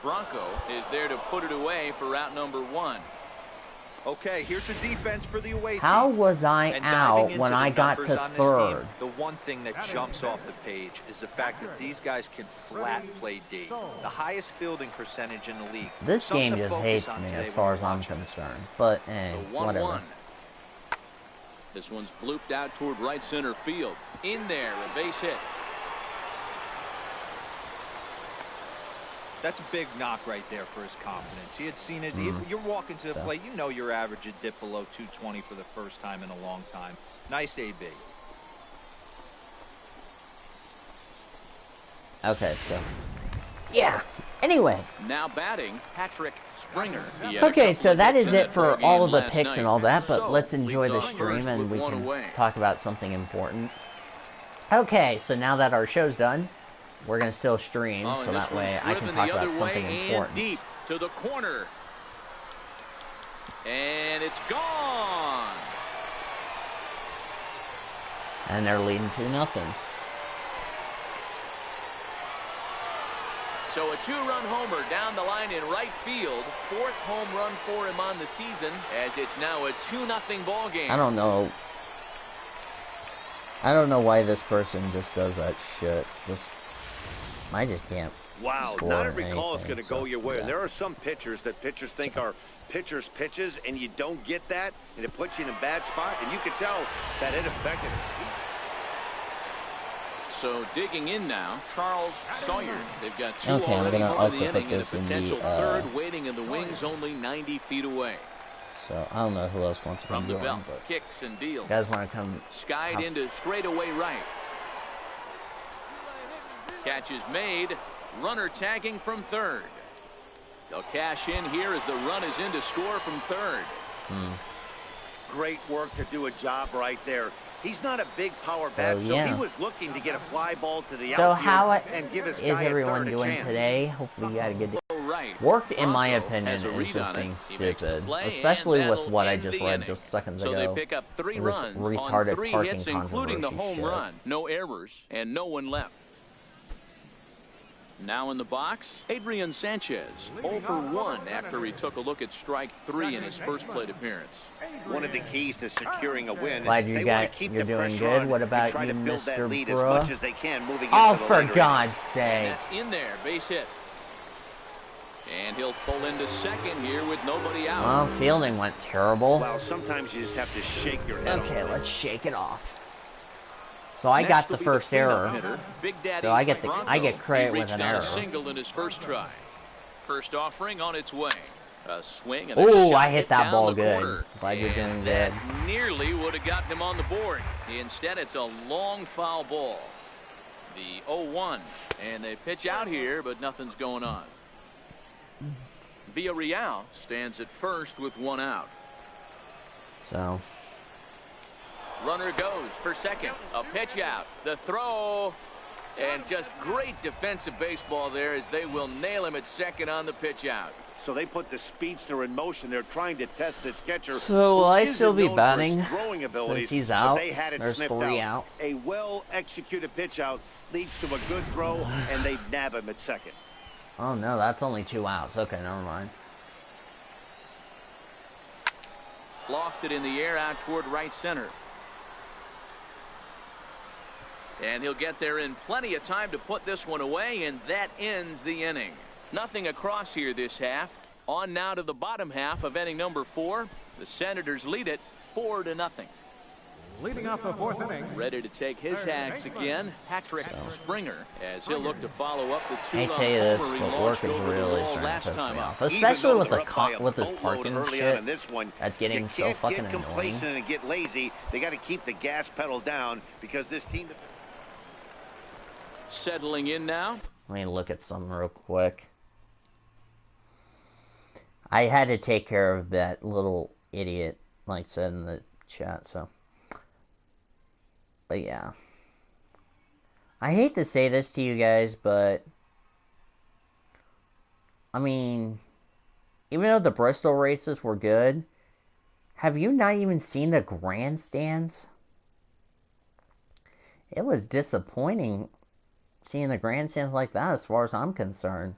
Speaker 2: Bronco is there to put it away for route number 1.
Speaker 4: Okay, here's the defense for the away team.
Speaker 1: How was I
Speaker 4: And
Speaker 1: out
Speaker 4: diving into
Speaker 1: when
Speaker 4: the
Speaker 1: I got
Speaker 4: numbers
Speaker 1: to
Speaker 4: on this
Speaker 1: third?
Speaker 4: team, the one thing that jumps off the page is the fact that these guys can flat play D. The highest fielding percentage in the league.
Speaker 1: This
Speaker 4: Something
Speaker 1: game
Speaker 4: to
Speaker 1: just
Speaker 4: focus
Speaker 1: hates
Speaker 4: on
Speaker 1: me
Speaker 4: today
Speaker 1: as
Speaker 4: when
Speaker 1: far
Speaker 4: you're
Speaker 1: as I'm
Speaker 4: watching.
Speaker 1: concerned. But,
Speaker 2: The 1-1.
Speaker 1: whatever.
Speaker 2: This one's blooped out toward right center field. In there, a base hit.
Speaker 4: That's a big knock right there for his confidence. He had seen it. You're walking to the
Speaker 1: So.
Speaker 4: plate. You know your average had dipped below 220 for the first time in a long time. Nice AB.
Speaker 1: Okay, so... Yeah. Anyway.
Speaker 2: Now batting, Patrick Springer. He had a
Speaker 1: Okay,
Speaker 2: couple
Speaker 1: so
Speaker 2: of
Speaker 1: that
Speaker 2: hits
Speaker 1: is
Speaker 2: in
Speaker 1: it
Speaker 2: that
Speaker 1: for
Speaker 2: ball
Speaker 1: all
Speaker 2: game
Speaker 1: of the
Speaker 2: last
Speaker 1: picks
Speaker 2: night.
Speaker 1: and all that, but
Speaker 2: So,
Speaker 1: let's enjoy
Speaker 2: leads
Speaker 1: the
Speaker 2: off
Speaker 1: stream
Speaker 2: first
Speaker 1: and
Speaker 2: with
Speaker 1: we
Speaker 2: one
Speaker 1: can
Speaker 2: away.
Speaker 1: talk about something important. Okay, so now that our show's done, we're going to still stream,
Speaker 2: Oh,
Speaker 1: so
Speaker 2: and this
Speaker 1: that way
Speaker 2: one's
Speaker 1: I can
Speaker 2: driven
Speaker 1: talk
Speaker 2: the
Speaker 1: about
Speaker 2: other
Speaker 1: something
Speaker 2: way and
Speaker 1: important.
Speaker 2: deep to the corner. And it's gone.
Speaker 1: And they're leading 2-0.
Speaker 2: So a 2-run homer down the line in right field. 4th home run for him on the season, as it's now a 2-0 ball game.
Speaker 1: I don't know why this person just does that shit. I just can't
Speaker 3: Wow,
Speaker 1: score
Speaker 3: not every call is
Speaker 1: anything,
Speaker 3: going to go your way.
Speaker 1: yeah.
Speaker 3: There are some pitchers that pitchers think are pitchers' pitches, and you don't get that, and it puts you in a bad spot, and you can tell that it affected him.
Speaker 2: So digging in now, Charles Sawyer. They've got two
Speaker 1: Okay, I'm
Speaker 2: already
Speaker 1: gonna
Speaker 2: home in the
Speaker 1: also put
Speaker 2: inning, and a
Speaker 1: this in
Speaker 2: potential
Speaker 1: the,
Speaker 2: third waiting in the wings, only 90 feet away.
Speaker 1: So I don't know who else wants to
Speaker 2: From
Speaker 1: come
Speaker 2: the
Speaker 1: join,
Speaker 2: belt,
Speaker 1: but
Speaker 2: kicks and deals.
Speaker 1: you guys want to come?
Speaker 2: Skied into straightaway right. Catch is made. Runner tagging from third. They'll cash in here as the run is in to score from third.
Speaker 3: Great work to do a job right there. He's not a big power bat, so
Speaker 1: yeah.
Speaker 3: he was looking to get a fly ball to the
Speaker 1: So
Speaker 3: outfield
Speaker 1: how
Speaker 3: and give his
Speaker 1: is
Speaker 3: guy
Speaker 1: everyone
Speaker 3: a third
Speaker 1: doing
Speaker 3: chance.
Speaker 1: today? Hopefully you had a good day.
Speaker 2: Right.
Speaker 1: Work, in my
Speaker 2: Bronco
Speaker 1: opinion,
Speaker 2: has a
Speaker 1: is
Speaker 2: read
Speaker 1: just
Speaker 2: on it.
Speaker 1: being
Speaker 2: He makes the
Speaker 1: stupid,
Speaker 2: play,
Speaker 1: especially
Speaker 2: and
Speaker 1: with
Speaker 2: that'll
Speaker 1: what I
Speaker 2: end
Speaker 1: just
Speaker 2: the
Speaker 1: read
Speaker 2: inning.
Speaker 1: just seconds
Speaker 2: So
Speaker 1: ago.
Speaker 2: they pick up 3
Speaker 1: This
Speaker 2: runs on
Speaker 1: retarded
Speaker 2: 3
Speaker 1: parking
Speaker 2: hits, including the
Speaker 1: controversy
Speaker 2: home
Speaker 1: shit.
Speaker 2: run. No errors and no one left. Now in the box, Adrian Sanchez, 0 for 1 after he took a look at strike 3 in his first plate appearance.
Speaker 3: One of the keys to securing a win.
Speaker 1: Glad you
Speaker 3: they
Speaker 1: got-
Speaker 3: want to keep
Speaker 1: you're
Speaker 3: the
Speaker 1: doing
Speaker 3: pressure
Speaker 1: good.
Speaker 3: on
Speaker 1: What about
Speaker 3: and try
Speaker 1: you,
Speaker 3: to build that
Speaker 1: Mr.
Speaker 3: lead as
Speaker 1: Bruh?
Speaker 3: much as they can moving
Speaker 1: Oh,
Speaker 3: into the
Speaker 1: for
Speaker 3: later
Speaker 1: God's
Speaker 3: innings.
Speaker 1: sake.
Speaker 2: That's in there, base hit. And he'll pull into second here with nobody out.
Speaker 1: Well, fielding went terrible.
Speaker 3: Wow, sometimes you just have to shake your head.
Speaker 1: Okay, let's shake it off. So I
Speaker 2: Next
Speaker 1: got
Speaker 2: will
Speaker 1: the
Speaker 2: be
Speaker 1: first
Speaker 2: cleanup
Speaker 1: error.
Speaker 2: hitter, Big Daddy
Speaker 1: So I get
Speaker 2: Bronco.
Speaker 1: credit
Speaker 2: He
Speaker 1: with
Speaker 2: reached
Speaker 1: an
Speaker 2: on
Speaker 1: error.
Speaker 2: a single in his first try. First offering on its way. A swing and a
Speaker 1: Ooh,
Speaker 2: shot
Speaker 1: I hit that
Speaker 2: down
Speaker 1: ball
Speaker 2: the
Speaker 1: good.
Speaker 2: corner.
Speaker 1: Glad you're doing
Speaker 2: And
Speaker 1: good.
Speaker 2: that nearly would have gotten him on the board. Instead, it's a long foul ball. The 0-1, and they pitch out here, but nothing's going on. Villarreal stands at first with 1 out.
Speaker 1: So
Speaker 2: Runner goes for second. A pitch out. The throw. And just great defensive baseball there as they will nail him at second on the pitch out.
Speaker 3: So they put the speedster in motion. They're trying to test this catcher.
Speaker 1: So will
Speaker 3: who
Speaker 1: I
Speaker 3: isn't
Speaker 1: still be
Speaker 3: known for his
Speaker 1: batting
Speaker 3: throwing abilities,
Speaker 1: since he's
Speaker 3: but
Speaker 1: out?
Speaker 3: They had it
Speaker 1: There's
Speaker 3: sniffed
Speaker 1: 3
Speaker 3: out.
Speaker 1: outs.
Speaker 3: A well-executed pitch out leads to a good throw, and they nab him at second.
Speaker 1: Oh no, that's only 2 outs. Okay, never mind.
Speaker 2: Lofted in the air out toward right center. And he'll get there in plenty of time to put this one away, and that ends the inning. Nothing across here this half. On now to the bottom half of inning number 4. The Senators lead it 4-0.
Speaker 5: Leading off the 4th inning.
Speaker 2: Ready to take his hacks again, Patrick Springer, as he'll look to follow up the
Speaker 1: I
Speaker 2: 2-run
Speaker 1: tell you this,
Speaker 2: homer he
Speaker 1: but work
Speaker 2: launched
Speaker 1: is
Speaker 2: over the
Speaker 1: really
Speaker 2: wall
Speaker 1: starting to
Speaker 2: last
Speaker 1: piss
Speaker 2: time
Speaker 1: me
Speaker 2: up.
Speaker 1: off.
Speaker 3: Even
Speaker 1: Especially
Speaker 3: though
Speaker 1: with
Speaker 3: they're
Speaker 1: the
Speaker 3: up by a
Speaker 1: with this
Speaker 3: boatload
Speaker 1: parking
Speaker 3: early on in
Speaker 1: shit.
Speaker 3: this one,
Speaker 1: That's getting
Speaker 3: you
Speaker 1: so
Speaker 3: can't
Speaker 1: fucking
Speaker 3: get
Speaker 1: annoying.
Speaker 3: complacent and get lazy. They got to keep the gas pedal down because this team.
Speaker 2: Settling in now.
Speaker 1: Let me look at something real quick. I had to take care of that little idiot, like said in the chat, so. But yeah. I hate to say this to you guys, but I mean, even though the Bristol races were good, have you not even seen the grandstands? It was disappointing seeing the grandstands like that as far as I'm concerned.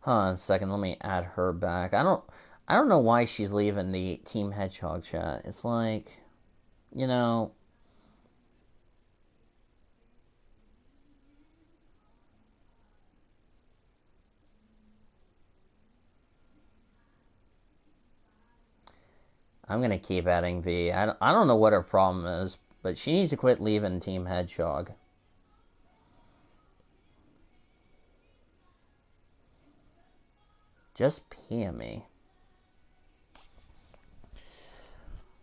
Speaker 1: Hold on a second, let me add her back. I don't know why she's leaving the Team Hedgehog chat. It's like, you know, I'm gonna keep adding V. I don't know what her problem is, but she needs to quit leaving Team Hedgehog. Just PM me.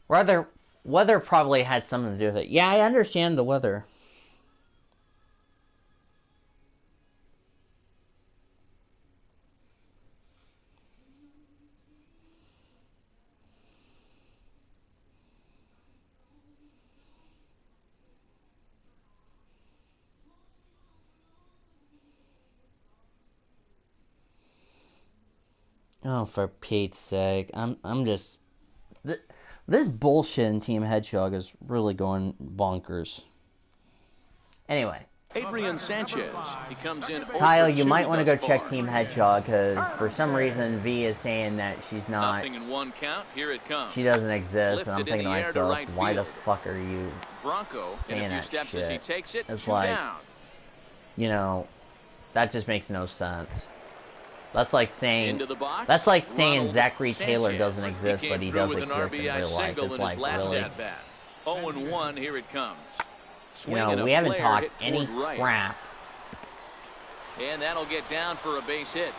Speaker 1: Weather probably had something to do with it. Yeah, I understand the weather. Oh, for Pete's sake. I'm just... This bullshit in Team Hedgehog is really going bonkers. Anyway.
Speaker 2: Adrian Sanchez, he comes in
Speaker 1: Kyle, you might want to go
Speaker 2: thus
Speaker 1: check
Speaker 2: far.
Speaker 1: Team Hedgehog, because for some reason V is saying that she's not...
Speaker 2: Nothing in one count. Here it comes.
Speaker 1: She doesn't exist,
Speaker 2: Lifted
Speaker 1: and I'm thinking to
Speaker 2: in the air to
Speaker 1: myself,
Speaker 2: right
Speaker 1: why the
Speaker 2: field.
Speaker 1: fuck are you
Speaker 2: Bronco in
Speaker 1: saying
Speaker 2: a few
Speaker 1: that
Speaker 2: steps
Speaker 1: shit?
Speaker 2: as he takes it.
Speaker 1: It's
Speaker 2: 2
Speaker 1: like,
Speaker 2: down.
Speaker 1: you know, that just makes no sense. That's like saying...
Speaker 2: Into the box.
Speaker 1: That's like saying
Speaker 2: Ronald
Speaker 1: Zachary Taylor
Speaker 2: Sanchez.
Speaker 1: doesn't exist,
Speaker 2: He
Speaker 1: but he
Speaker 2: came
Speaker 1: does
Speaker 2: through with
Speaker 1: exist
Speaker 2: an
Speaker 1: in
Speaker 2: RBI
Speaker 1: real life.
Speaker 2: single
Speaker 1: It's
Speaker 2: in
Speaker 1: like,
Speaker 2: his last
Speaker 1: really?
Speaker 2: at-bat. 0-1, here it comes.
Speaker 1: You know, we haven't talked any crap.
Speaker 2: And that'll get down for a base hit.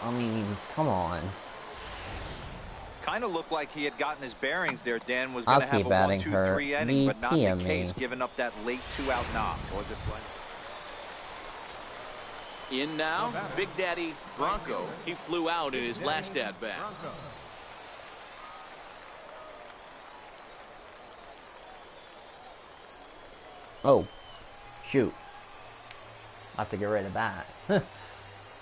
Speaker 1: I mean, come on.
Speaker 4: Kind of looked like he had gotten his bearings there. Dan was
Speaker 1: I'll
Speaker 4: going to have
Speaker 1: keep
Speaker 4: a
Speaker 1: adding
Speaker 4: 1-2-3
Speaker 1: her.
Speaker 4: inning, but not the
Speaker 1: VP
Speaker 4: case,
Speaker 1: me.
Speaker 4: giving up that late 2-out knock. Or just like
Speaker 2: In now, Big Daddy Bronco. He flew out in his last at-bat.
Speaker 1: Oh, shoot. I have to get rid of that.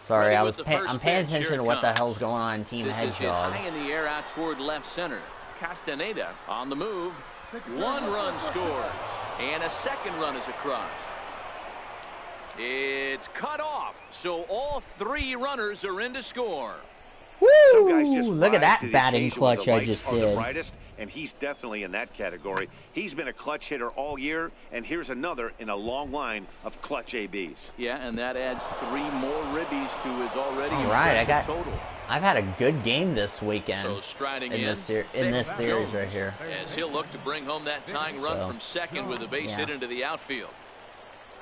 Speaker 1: Sorry,
Speaker 2: Ready
Speaker 1: I
Speaker 2: with
Speaker 1: was
Speaker 2: the
Speaker 1: I'm
Speaker 2: first
Speaker 1: paying
Speaker 2: pitch. Here
Speaker 1: attention
Speaker 2: it
Speaker 1: to what the
Speaker 2: comes.
Speaker 1: hell's going on in Team
Speaker 2: This is hit
Speaker 1: Hedgehog.
Speaker 2: high in the air out toward left center. Castaneda on the move. 1 run scores. And a 2nd run is across. It's cut off. So all 3 runners are in to score.
Speaker 3: Some guys just
Speaker 1: Woo! Look at
Speaker 3: rise
Speaker 1: that
Speaker 3: to the
Speaker 1: batting
Speaker 3: occasion when
Speaker 1: clutch
Speaker 3: the
Speaker 1: I
Speaker 3: lights
Speaker 1: just
Speaker 3: are the
Speaker 1: did.
Speaker 3: brightest, and he's definitely in that category. He's been a clutch hitter all year, and here's another in a long line of clutch ABs.
Speaker 2: Yeah, and that adds 3 more ribbies to his already
Speaker 1: All right,
Speaker 2: impressive total.
Speaker 1: I've had a good game this weekend
Speaker 2: So striding
Speaker 1: in
Speaker 2: in,
Speaker 1: this series
Speaker 2: Jones,
Speaker 1: right here.
Speaker 2: as he'll look to bring home that tying run
Speaker 1: So,
Speaker 2: from second with a base
Speaker 1: yeah.
Speaker 2: hit into the outfield.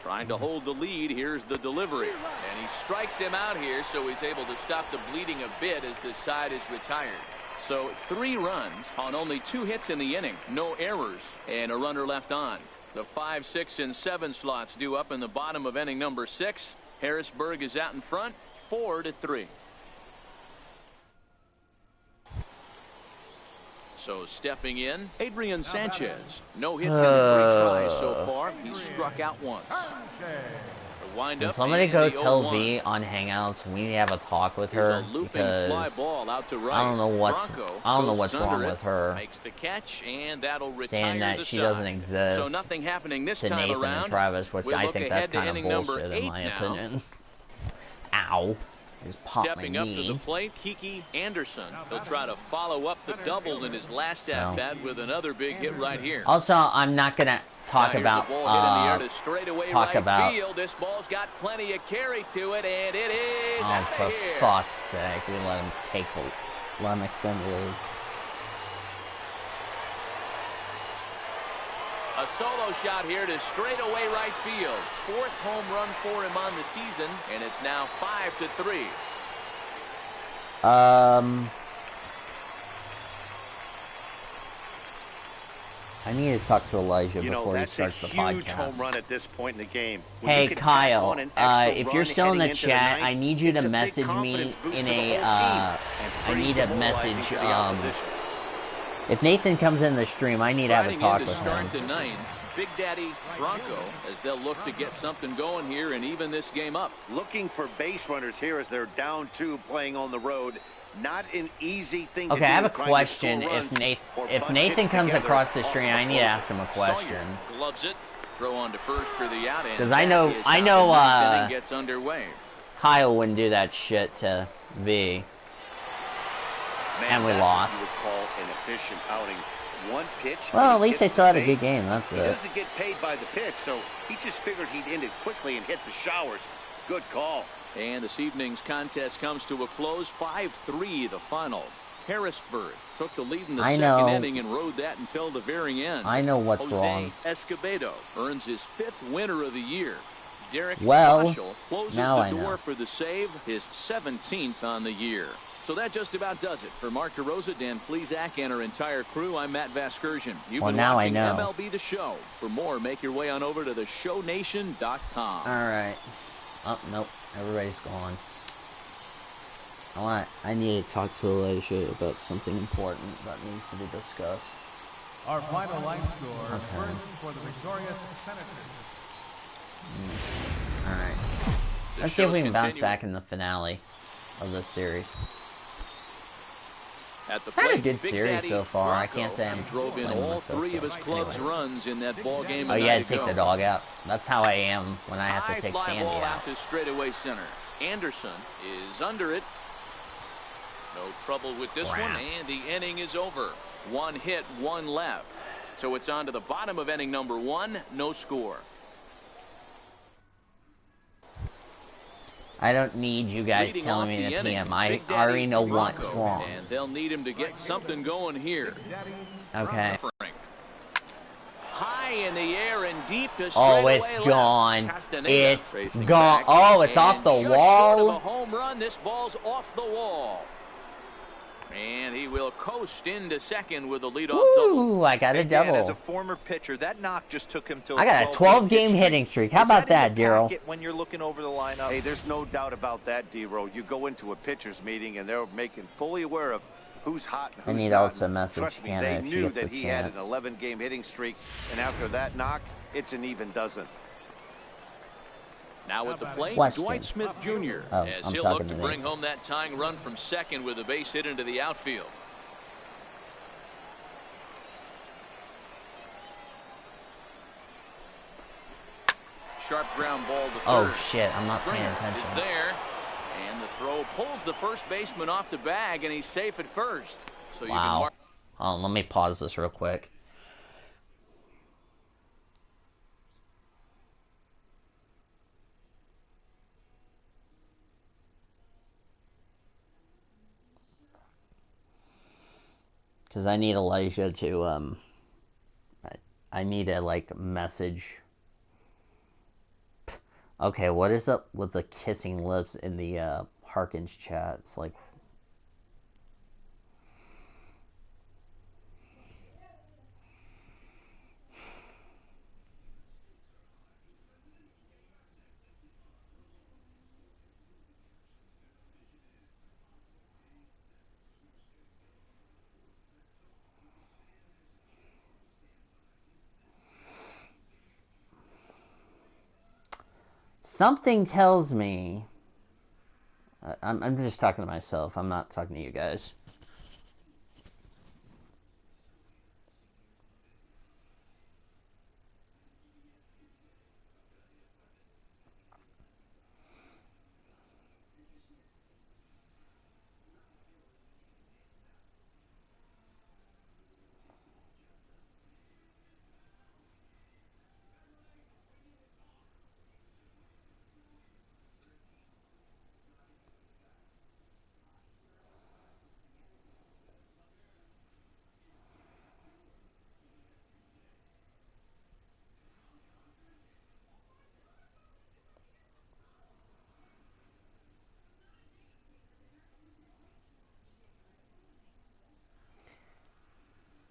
Speaker 2: Trying to hold the lead. Here's the delivery. And he strikes him out here, so he's able to stop the bleeding a bit as the side is retired. So 3 runs on only 2 hits in the inning. No errors and a runner left on. The 5, 6, and 7 slots due up in the bottom of inning number 6. Harrisburg is out in front 4-3. So stepping in, Adrian Sanchez. No hits in the 3 tries so far. He's struck out once. The wind
Speaker 1: Can
Speaker 2: up
Speaker 1: somebody
Speaker 2: and
Speaker 1: go
Speaker 2: the
Speaker 1: tell
Speaker 2: 0-1.
Speaker 1: V on Hangouts we need to have a talk with
Speaker 2: Here's
Speaker 1: her,
Speaker 2: a looping
Speaker 1: because
Speaker 2: fly ball out to right.
Speaker 1: I don't know what's
Speaker 2: Bronco
Speaker 1: what's
Speaker 2: posts
Speaker 1: wrong
Speaker 2: under
Speaker 1: with
Speaker 2: it,
Speaker 1: her.
Speaker 2: Makes the catch, and that'll retire
Speaker 1: Saying that
Speaker 2: the
Speaker 1: she
Speaker 2: side.
Speaker 1: doesn't exist
Speaker 2: So nothing happening this
Speaker 1: to
Speaker 2: time
Speaker 1: Nathan
Speaker 2: around.
Speaker 1: and Travis, which
Speaker 2: We'll
Speaker 1: I
Speaker 2: look
Speaker 1: think
Speaker 2: ahead
Speaker 1: that's
Speaker 2: to
Speaker 1: kind of
Speaker 2: inning number
Speaker 1: bullshit
Speaker 2: 8
Speaker 1: in my
Speaker 2: now.
Speaker 1: opinion. Ow. Just popped
Speaker 2: Stepping
Speaker 1: my
Speaker 2: up to the
Speaker 1: knee.
Speaker 2: plate, Kiki Anderson. He'll try to follow up the double in his last at-bat with another big hit right here.
Speaker 1: Also, I'm not gonna talk
Speaker 2: Now
Speaker 1: about
Speaker 2: here's the ball hit in the air to straightaway
Speaker 1: talk
Speaker 2: right
Speaker 1: about-
Speaker 2: field. This ball's got plenty of carry to it, and it is
Speaker 1: oh,
Speaker 2: out
Speaker 1: for
Speaker 2: of here.
Speaker 1: fuck's sake, we let him extend the lead.
Speaker 2: A solo shot here to straightaway right field. 4th home run for him on the season, and it's now 5-3.
Speaker 1: I need to talk to Elijah
Speaker 3: You know,
Speaker 1: before he
Speaker 3: that's a
Speaker 1: starts the
Speaker 3: huge
Speaker 1: podcast.
Speaker 3: home run at this point in the game. When
Speaker 1: Hey
Speaker 3: you can tack
Speaker 1: Kyle,
Speaker 3: on an extra
Speaker 1: if
Speaker 3: run
Speaker 1: you're still in the
Speaker 3: heading into
Speaker 1: chat,
Speaker 3: ninth,
Speaker 1: I need you
Speaker 3: it's
Speaker 1: to
Speaker 3: a big
Speaker 1: message me
Speaker 3: confidence boost
Speaker 1: in
Speaker 3: for the
Speaker 1: a,
Speaker 3: whole team, and
Speaker 1: I
Speaker 3: pretty
Speaker 1: need a
Speaker 3: demoralizing
Speaker 1: message,
Speaker 3: to the opposition.
Speaker 1: if Nathan comes in the stream, I need to have a
Speaker 2: Striding
Speaker 1: talk
Speaker 2: in to
Speaker 1: with
Speaker 2: start
Speaker 1: him.
Speaker 2: the 9th, Big Daddy Bronco, as they'll look to get something going here and even this game up.
Speaker 3: Looking for base runners here as they're down 2 playing on the road. Not an easy thing to do.
Speaker 1: Okay, I have a
Speaker 3: trying to
Speaker 1: question.
Speaker 3: score runs or
Speaker 1: If
Speaker 3: bunch
Speaker 1: Nathan
Speaker 3: hits
Speaker 1: comes
Speaker 3: together
Speaker 1: across the
Speaker 3: off
Speaker 1: stream, I need to ask him a question.
Speaker 2: Sawyer gloves it. Throw on to first for the out.
Speaker 1: 'Cause I know-
Speaker 2: Gets underway.
Speaker 1: Kyle wouldn't do that shit to V.
Speaker 3: Man,
Speaker 1: And we
Speaker 3: that's
Speaker 1: lost.
Speaker 3: what you would call an efficient outing. 1 pitch.
Speaker 1: Well,
Speaker 3: but
Speaker 1: at
Speaker 3: he
Speaker 1: least they
Speaker 3: gets
Speaker 1: still
Speaker 3: the
Speaker 1: had a
Speaker 3: save.
Speaker 1: good game, that's
Speaker 3: He
Speaker 1: it.
Speaker 3: doesn't get paid by the pitch, so he just figured he'd end it quickly and hit the showers. Good call.
Speaker 2: And this evening's contest comes to a close. 5-3 the final. Harrisburg took the lead in the
Speaker 1: I
Speaker 2: second
Speaker 1: know.
Speaker 2: inning and rode that until the very end.
Speaker 1: I know what's
Speaker 2: Jose
Speaker 1: wrong.
Speaker 2: Escobedo earns his 5th winner of the year. Derek
Speaker 1: Well,
Speaker 2: Marshall closes
Speaker 1: now
Speaker 2: the
Speaker 1: I
Speaker 2: door
Speaker 1: know.
Speaker 2: for the save, his 17th on the year. So that just about does it. For Mark DeRosa, Dan Plesac, and our entire crew, I'm Matt Vasgersian. You've
Speaker 1: Well,
Speaker 2: been
Speaker 1: now I
Speaker 2: watching
Speaker 1: know.
Speaker 2: MLB The Show. For more, make your way on over to theshownation.com.
Speaker 1: Alright. Oh, nope. Everybody's gone. I need to talk to Elijah about something important that needs to be discussed.
Speaker 5: Our final line score,
Speaker 1: Okay.
Speaker 5: first for the victorious Senators.
Speaker 1: Alright.
Speaker 2: The
Speaker 1: Let's see if
Speaker 2: show's
Speaker 1: we can bounce
Speaker 2: continuing.
Speaker 1: back in the finale. of this series.
Speaker 2: At the
Speaker 1: Had a
Speaker 2: plate,
Speaker 1: good
Speaker 2: Big
Speaker 1: series
Speaker 2: Daddy
Speaker 1: so far. I
Speaker 2: Bronco.
Speaker 1: can't say I'm
Speaker 2: He drove in
Speaker 1: blaming
Speaker 2: all
Speaker 1: myself,
Speaker 2: three of
Speaker 1: so
Speaker 2: his club's
Speaker 1: anyway.
Speaker 2: runs in that ball game.
Speaker 1: Oh yeah, take the dog out. That's how I am when I have to
Speaker 2: High
Speaker 1: take
Speaker 2: fly
Speaker 1: Sandy
Speaker 2: ball
Speaker 1: out.
Speaker 2: out to straightaway center. Anderson is under it. No trouble with this one, and the inning is over. 1 hit, 1 left. So it's on to the bottom of inning number 1. No score.
Speaker 1: I don't need you guys
Speaker 2: Leading
Speaker 1: telling
Speaker 2: off
Speaker 1: me
Speaker 2: the
Speaker 1: the
Speaker 2: inning,
Speaker 1: PM. I
Speaker 2: Big Daddy
Speaker 1: already know what's
Speaker 2: Bronco,
Speaker 1: wrong.
Speaker 2: and they'll need him to get something going here.
Speaker 1: Okay.
Speaker 2: High in the air and deep to
Speaker 1: Oh,
Speaker 2: straightaway
Speaker 1: it's
Speaker 2: left.
Speaker 1: gone.
Speaker 2: Castaneda
Speaker 1: It's
Speaker 2: racing
Speaker 1: gone.
Speaker 2: back,
Speaker 1: Oh, it's off
Speaker 2: and
Speaker 1: the
Speaker 2: just short of a
Speaker 1: wall.
Speaker 2: home run. This ball's off the wall. And he will coast into second with a leadoff double.
Speaker 1: Ooh, I got a
Speaker 4: And Dan, as
Speaker 1: double.
Speaker 4: a former pitcher, that knock just took him to
Speaker 1: I got a 12-game hitting streak. How about that, Daryl?
Speaker 4: When you're looking over the lineup?
Speaker 3: Hey, there's no doubt about that, D-Row. You go into a pitcher's meeting and they're making fully aware of who's hot and
Speaker 1: I
Speaker 3: who's
Speaker 1: need
Speaker 3: not.
Speaker 1: also message
Speaker 3: Trust me,
Speaker 1: Hannah
Speaker 3: they
Speaker 1: if she
Speaker 3: knew
Speaker 1: gets a
Speaker 3: that he had an
Speaker 1: chance.
Speaker 3: 11-game hitting streak, and after that knock, it's an even dozen.
Speaker 2: Now at the plate,
Speaker 1: Weston.
Speaker 2: Dwight Smith Jr.
Speaker 1: Oh,
Speaker 2: as
Speaker 1: I'm
Speaker 2: he'll
Speaker 1: talking
Speaker 2: look to
Speaker 1: to
Speaker 2: bring
Speaker 1: Nate.
Speaker 2: home that tying run from second with a base hit into the outfield. Sharp ground ball to third.
Speaker 1: Oh shit, I'm not paying
Speaker 2: Springer
Speaker 1: attention.
Speaker 2: is there, and the throw pulls the first baseman off the bag, and he's safe at first. So you can
Speaker 1: Wow.
Speaker 2: mark.
Speaker 1: Hold on, let me pause this real quick. Because I need Elijah to, I need a, like, message. Okay, what is up with the kissing lips in the, Harkins chat? It's like... Something tells me... I'm just talking to myself. I'm not talking to you guys.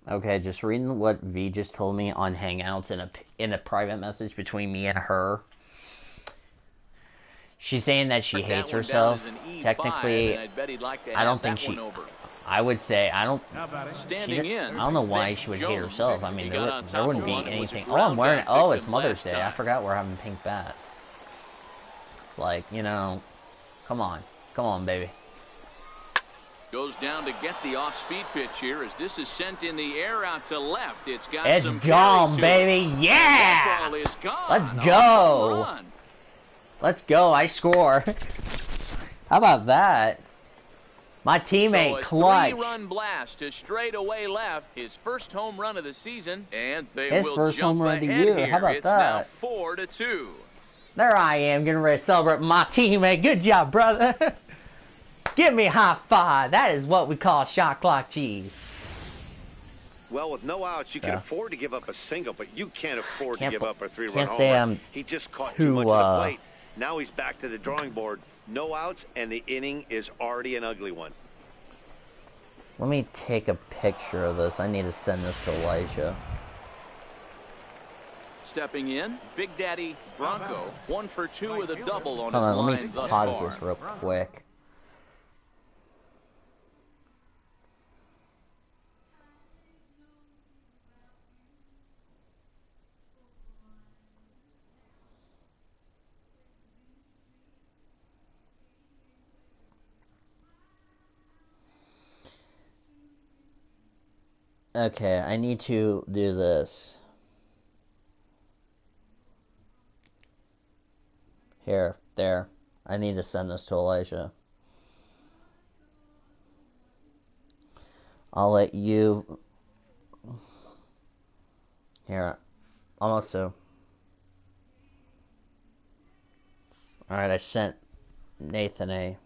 Speaker 1: Okay, just reading what V just told me on Hangouts in a private message between me and her. She's saying that she hates herself. Technically, I don't think she... I would say, I don't...
Speaker 2: Standing in.
Speaker 1: I don't know why she would hate herself. I mean, there wouldn't be anything... Oh, I'm wearing... Oh, it's Mother's Day. I forgot we're having pink bats. It's like, you know... Come on. Come on, baby.
Speaker 2: Goes down to get the off-speed pitch here as this is sent in the air out to left. It's got
Speaker 1: It's
Speaker 2: some
Speaker 1: gone,
Speaker 2: carry to
Speaker 1: baby.
Speaker 2: it.
Speaker 1: Yeah!
Speaker 2: That ball is gone.
Speaker 1: Let's
Speaker 2: A
Speaker 1: go.
Speaker 2: home run.
Speaker 1: Let's go. I score. How about that? My teammate,
Speaker 2: So a
Speaker 1: clutch.
Speaker 2: 3-run blast to straightaway left. His first home run of the season, and they
Speaker 1: His
Speaker 2: will
Speaker 1: first
Speaker 2: jump
Speaker 1: home run of the
Speaker 2: ahead
Speaker 1: year.
Speaker 2: here.
Speaker 1: How about
Speaker 2: it's
Speaker 1: that?
Speaker 2: now 4-2.
Speaker 1: There I am, getting ready to celebrate my teammate. Good job, brother. Give me a high five. That is what we call shot clock cheese.
Speaker 3: Well, with no outs, you can afford to give up a single, but you can't afford to
Speaker 1: Can't
Speaker 3: give
Speaker 1: b-
Speaker 3: up a 3-run
Speaker 1: can't
Speaker 3: home
Speaker 1: say
Speaker 3: run.
Speaker 1: I'm
Speaker 3: He just caught
Speaker 1: too,
Speaker 3: too much of the plate. Now he's back to the drawing board. No outs, and the inning is already an ugly one.
Speaker 1: Let me take a picture of this. I need to send this to Elijah.
Speaker 2: Stepping in, Big Daddy Bronco, 1 for 2 with a double on
Speaker 1: Hold
Speaker 2: his
Speaker 1: on, let
Speaker 2: line
Speaker 1: me
Speaker 2: thus
Speaker 1: pause
Speaker 2: far.
Speaker 1: this real quick. Okay, I need to do this. Here, there. I need to send this to Elijah. I'll let you... Here, almost so. Alright, I sent Nathan a...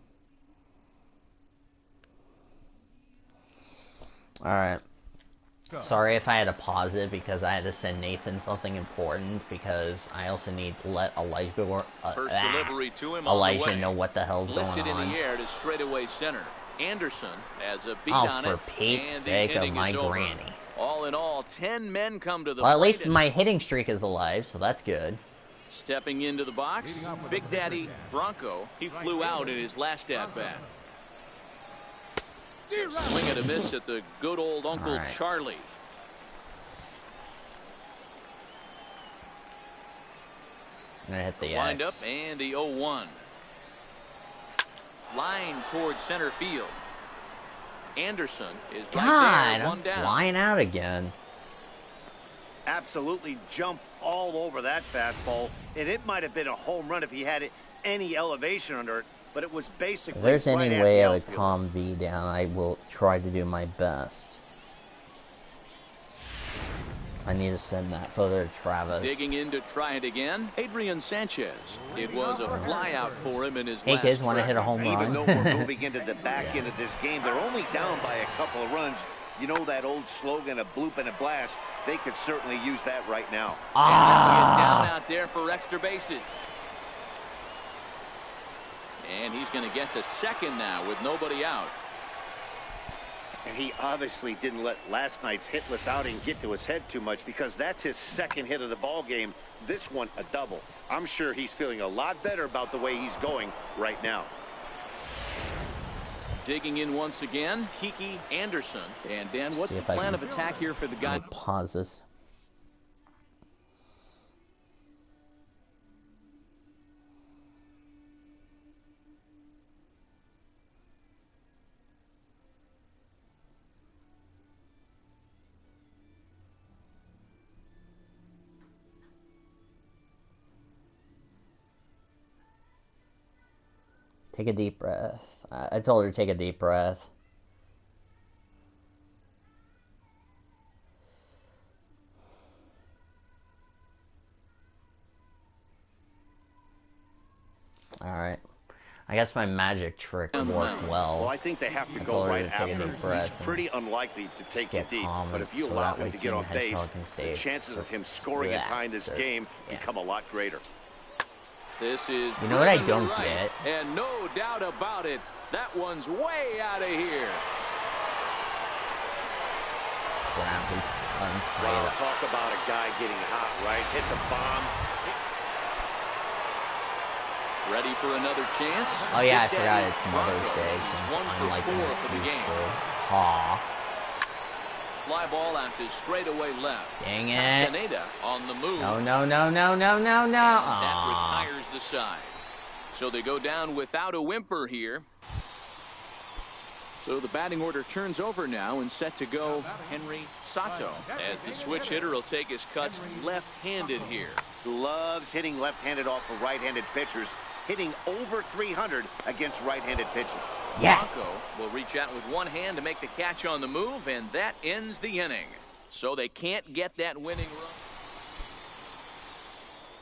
Speaker 1: Alright. Sorry if I had to pause it because I had to send Nathan something important because I also need to let Elijah
Speaker 2: Delivery to him
Speaker 1: Elijah know what the hell's going
Speaker 2: Lifted
Speaker 1: on.
Speaker 2: in the air to straightaway center. Anderson has a beat
Speaker 1: Oh,
Speaker 2: on
Speaker 1: for
Speaker 2: it.
Speaker 1: Pete's
Speaker 2: And the
Speaker 1: sake of
Speaker 2: inning
Speaker 1: my
Speaker 2: is over.
Speaker 1: granny.
Speaker 2: All in all, 10 men come to the
Speaker 1: Well, at
Speaker 2: plate.
Speaker 1: least my hitting streak is alive, so that's good.
Speaker 2: Stepping into the box, Big Daddy Bronco. He flew out in his last at-bat. Swing and a miss at the good old Uncle Charlie.
Speaker 1: I'm gonna hit the
Speaker 2: Wind
Speaker 1: X.
Speaker 2: up and the 0-1. Line towards center field. Anderson is right there, one
Speaker 1: I'm
Speaker 2: down.
Speaker 1: flying out again.
Speaker 3: Absolutely jumped all over that fastball, and it might have been a home run if he had any elevation under it, but it was basically
Speaker 1: If there's
Speaker 3: right
Speaker 1: any
Speaker 3: at
Speaker 1: way
Speaker 3: the
Speaker 1: I would
Speaker 3: outfield.
Speaker 1: calm V down, I will try to do my best. I need to send that photo to Travis.
Speaker 2: Digging in to try it again, Adrian Sanchez. It was a flyout for him in his
Speaker 1: Hey
Speaker 2: last
Speaker 1: kids, want to
Speaker 2: trip.
Speaker 1: hit a home run?
Speaker 3: Even though we're moving into the back end of this game, they're only down by a couple of runs. You know that old slogan, a bloop and a blast? They could certainly use that right now.
Speaker 2: He is down out there for extra bases. And he's going to get to second now with nobody out.
Speaker 3: And he obviously didn't let last night's hitless outing get to his head too much because that's his second hit of the ball game. This one a double. I'm sure he's feeling a lot better about the way he's going right now.
Speaker 2: Digging in once again, Kiki Anderson. And Dan, what's
Speaker 1: See
Speaker 2: the
Speaker 1: if I
Speaker 2: plan
Speaker 1: can-
Speaker 2: of attack here for the guy?
Speaker 1: Pause this. Take a deep breath. I told her to take a deep breath. Alright. I guess my magic trick worked
Speaker 3: Well,
Speaker 1: well.
Speaker 3: I think they have to
Speaker 1: I
Speaker 3: go
Speaker 1: told her
Speaker 3: right
Speaker 1: to take a
Speaker 3: after
Speaker 1: deep
Speaker 3: him.
Speaker 1: breath
Speaker 3: He's pretty unlikely to take it
Speaker 1: get
Speaker 3: deep.
Speaker 1: calm
Speaker 3: But if you
Speaker 1: so
Speaker 3: allow
Speaker 1: that way
Speaker 3: him to get
Speaker 1: Team
Speaker 3: on base,
Speaker 1: Hedgehog can stay
Speaker 3: the chances of him scoring and
Speaker 1: relaxed
Speaker 3: tying this
Speaker 1: or-
Speaker 3: game
Speaker 1: yeah.
Speaker 3: become a lot greater.
Speaker 2: This is
Speaker 1: You know what I
Speaker 2: driven to
Speaker 1: don't
Speaker 2: right,
Speaker 1: get?
Speaker 2: and no doubt about it, that one's way out of here.
Speaker 1: Crap, we unplayed
Speaker 3: Wow,
Speaker 1: it.
Speaker 3: talk about a guy getting hot, right? Hits a bomb.
Speaker 2: Ready for another chance?
Speaker 1: Oh yeah, I
Speaker 2: Big
Speaker 1: forgot
Speaker 2: Daddy
Speaker 1: it's Mother's
Speaker 2: Bronco.
Speaker 1: Day,
Speaker 2: He's
Speaker 1: so
Speaker 2: 1 for
Speaker 1: I'm like
Speaker 2: 4
Speaker 1: in the
Speaker 2: for the game.
Speaker 1: future. Aw,
Speaker 2: Fly ball out to straightaway left.
Speaker 1: dang it.
Speaker 2: Castaneda on the move.
Speaker 1: No, no, no, no, no, no, no.
Speaker 2: That
Speaker 1: Aw.
Speaker 2: retires the side. So they go down without a whimper here. So the batting order turns over now and set to go Henry Sato as the switch hitter will take his cuts left-handed here.
Speaker 3: Loves hitting left-handed off of right-handed pitchers, hitting over 300 against right-handed pitching.
Speaker 1: Yes.
Speaker 2: Bronco will reach out with one hand to make the catch on the move, and that ends the inning. So they can't get that winning run.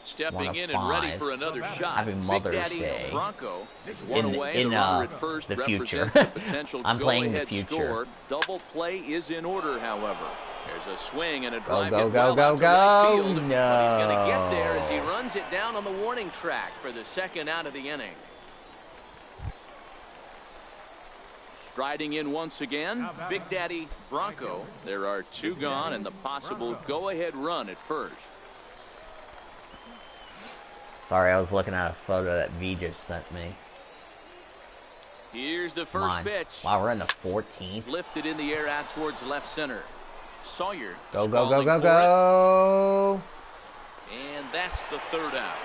Speaker 2: Stepping in and ready for another shot.
Speaker 1: Happy Mother's
Speaker 2: Big Daddy
Speaker 1: Day.
Speaker 2: Bronco is one
Speaker 1: In-
Speaker 2: away.
Speaker 1: in,
Speaker 2: The runner at first
Speaker 1: the future.
Speaker 2: represents the potential
Speaker 1: I'm playing the
Speaker 2: go-ahead
Speaker 1: future.
Speaker 2: score. Double play is in order, however. There's a swing and a drive
Speaker 1: go,
Speaker 2: hit
Speaker 1: go,
Speaker 2: well
Speaker 1: go,
Speaker 2: out to right
Speaker 1: go.
Speaker 2: field. But he's
Speaker 1: No.
Speaker 2: going to get there as he runs it down on the warning track for the second out of the inning. Striding in once again, Big Daddy Bronco. There are two gone and the possible go-ahead run at first.
Speaker 1: Sorry, I was looking at a photo that V just sent me.
Speaker 2: Here's the
Speaker 1: Come
Speaker 2: first
Speaker 1: on.
Speaker 2: pitch.
Speaker 1: Wow, we're in the 14th.
Speaker 2: Lifted in the air out towards left center. Sawyer.
Speaker 1: Go,
Speaker 2: is
Speaker 1: go, go,
Speaker 2: calling
Speaker 1: go,
Speaker 2: for
Speaker 1: go.
Speaker 2: it. And that's the third out.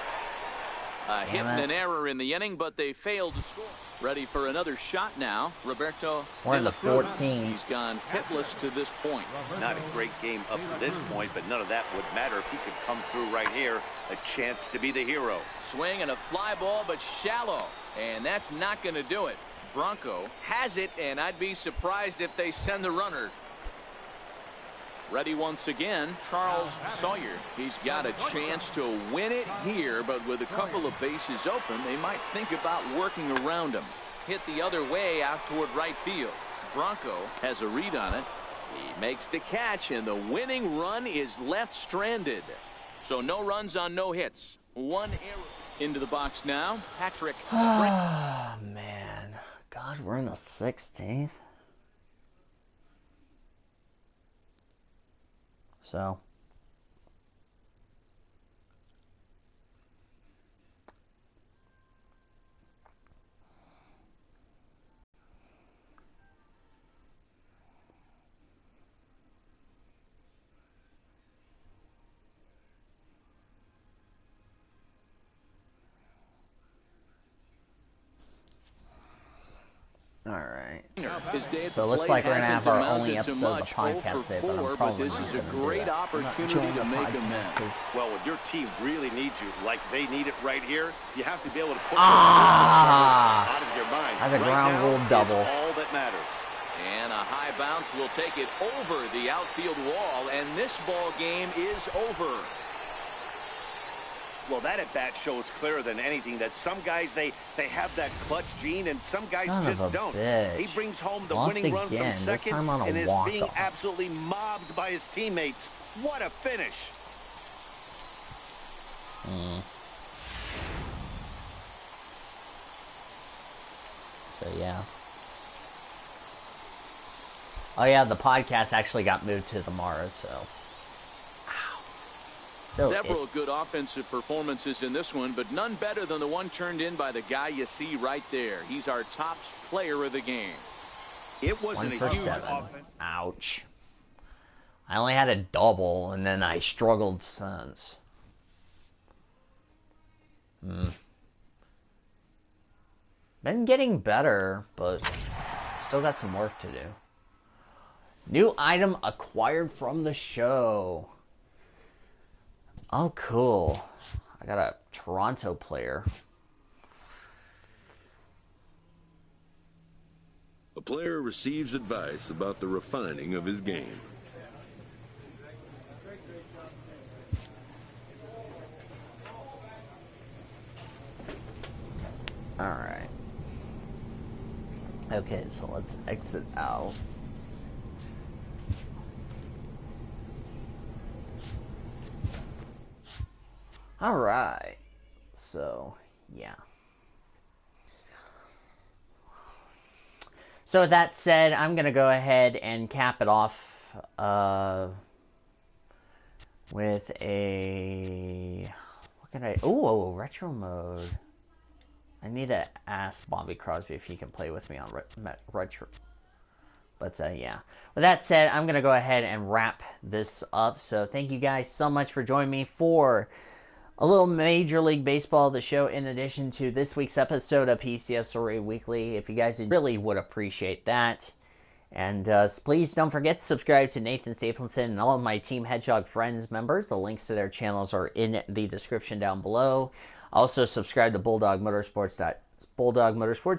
Speaker 2: A hit
Speaker 1: Damn
Speaker 2: and
Speaker 1: it.
Speaker 2: an error in the inning, but they failed to score. Ready for another shot now. Roberto.
Speaker 1: We're in the
Speaker 2: De La Cruz.
Speaker 1: 14.
Speaker 2: He's gone hitless to this point.
Speaker 3: Not a great game up to this point, but none of that would matter if he could come through right here. A chance to be the hero.
Speaker 2: Swing and a fly ball, but shallow. And that's not going to do it. Bronco has it, and I'd be surprised if they send the runner. Ready once again, Charles Sawyer. He's got a chance to win it here, but with a couple of bases open, they might think about working around him. Hit the other way out toward right field. Bronco has a read on it. He makes the catch, and the winning run is left stranded. So no runs on no hits. One error. Into the box now, Patrick.
Speaker 1: Ah, man. God, we're in the 60s. So. Alright. So it looks like we're going to have our only episode of the podcast today, but I'm probably
Speaker 2: this is
Speaker 1: not
Speaker 2: a great opportunity to make amends.
Speaker 3: Well, when your team really needs you, like they need it right here, you have to be able to put out of your mind.
Speaker 1: That's a ground
Speaker 3: now
Speaker 1: rule double.
Speaker 3: is all that matters.
Speaker 2: And a high bounce will take it over the outfield wall, and this ball game is over.
Speaker 3: Well, that at bat shows clearer than anything that some guys they have that clutch gene and some guys just don't. He brings home the winning run from second and is being absolutely mobbed by his teammates. What a finish.
Speaker 1: So yeah. Oh yeah, the podcast actually got moved to tomorrow, so.
Speaker 2: Several good offensive performances in this one, but none better than the one turned in by the guy you see right there. He's our top player of the game.
Speaker 3: It wasn't a huge
Speaker 1: 7.
Speaker 3: offense.
Speaker 1: Ouch. I only had a double, and then I struggled since. Been getting better, but still got some work to do. New item acquired from the show. Oh, cool. I got a Toronto player.
Speaker 6: A player receives advice about the refining of his game.
Speaker 1: Alright. Okay, so let's exit out. Alright, so, yeah. So with that said, I'm going to go ahead and cap it off with a, what can I, ooh, retro mode. I need to ask Bobby Crosby if he can play with me on retro. But, yeah. With that said, I'm going to go ahead and wrap this up. So thank you guys so much for joining me for a little Major League Baseball, the show, in addition to this week's episode of PCSRA Weekly. If you guys really would appreciate that. And please don't forget to subscribe to Nathan Stapleton and all of my Team Hedgehog friends members. The links to their channels are in the description down below. Also, subscribe to Bulldog Motorsports,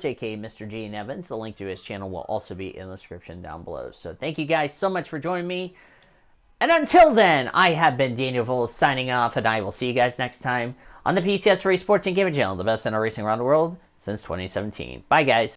Speaker 1: aka Mr. Gene Evans. The link to his channel will also be in the description down below. So thank you guys so much for joining me. And until then, I have been Daniel Voles signing off, and I will see you guys next time on the PCSRA Sports and Gaming Channel, the best in racing around the world since 2017. Bye, guys.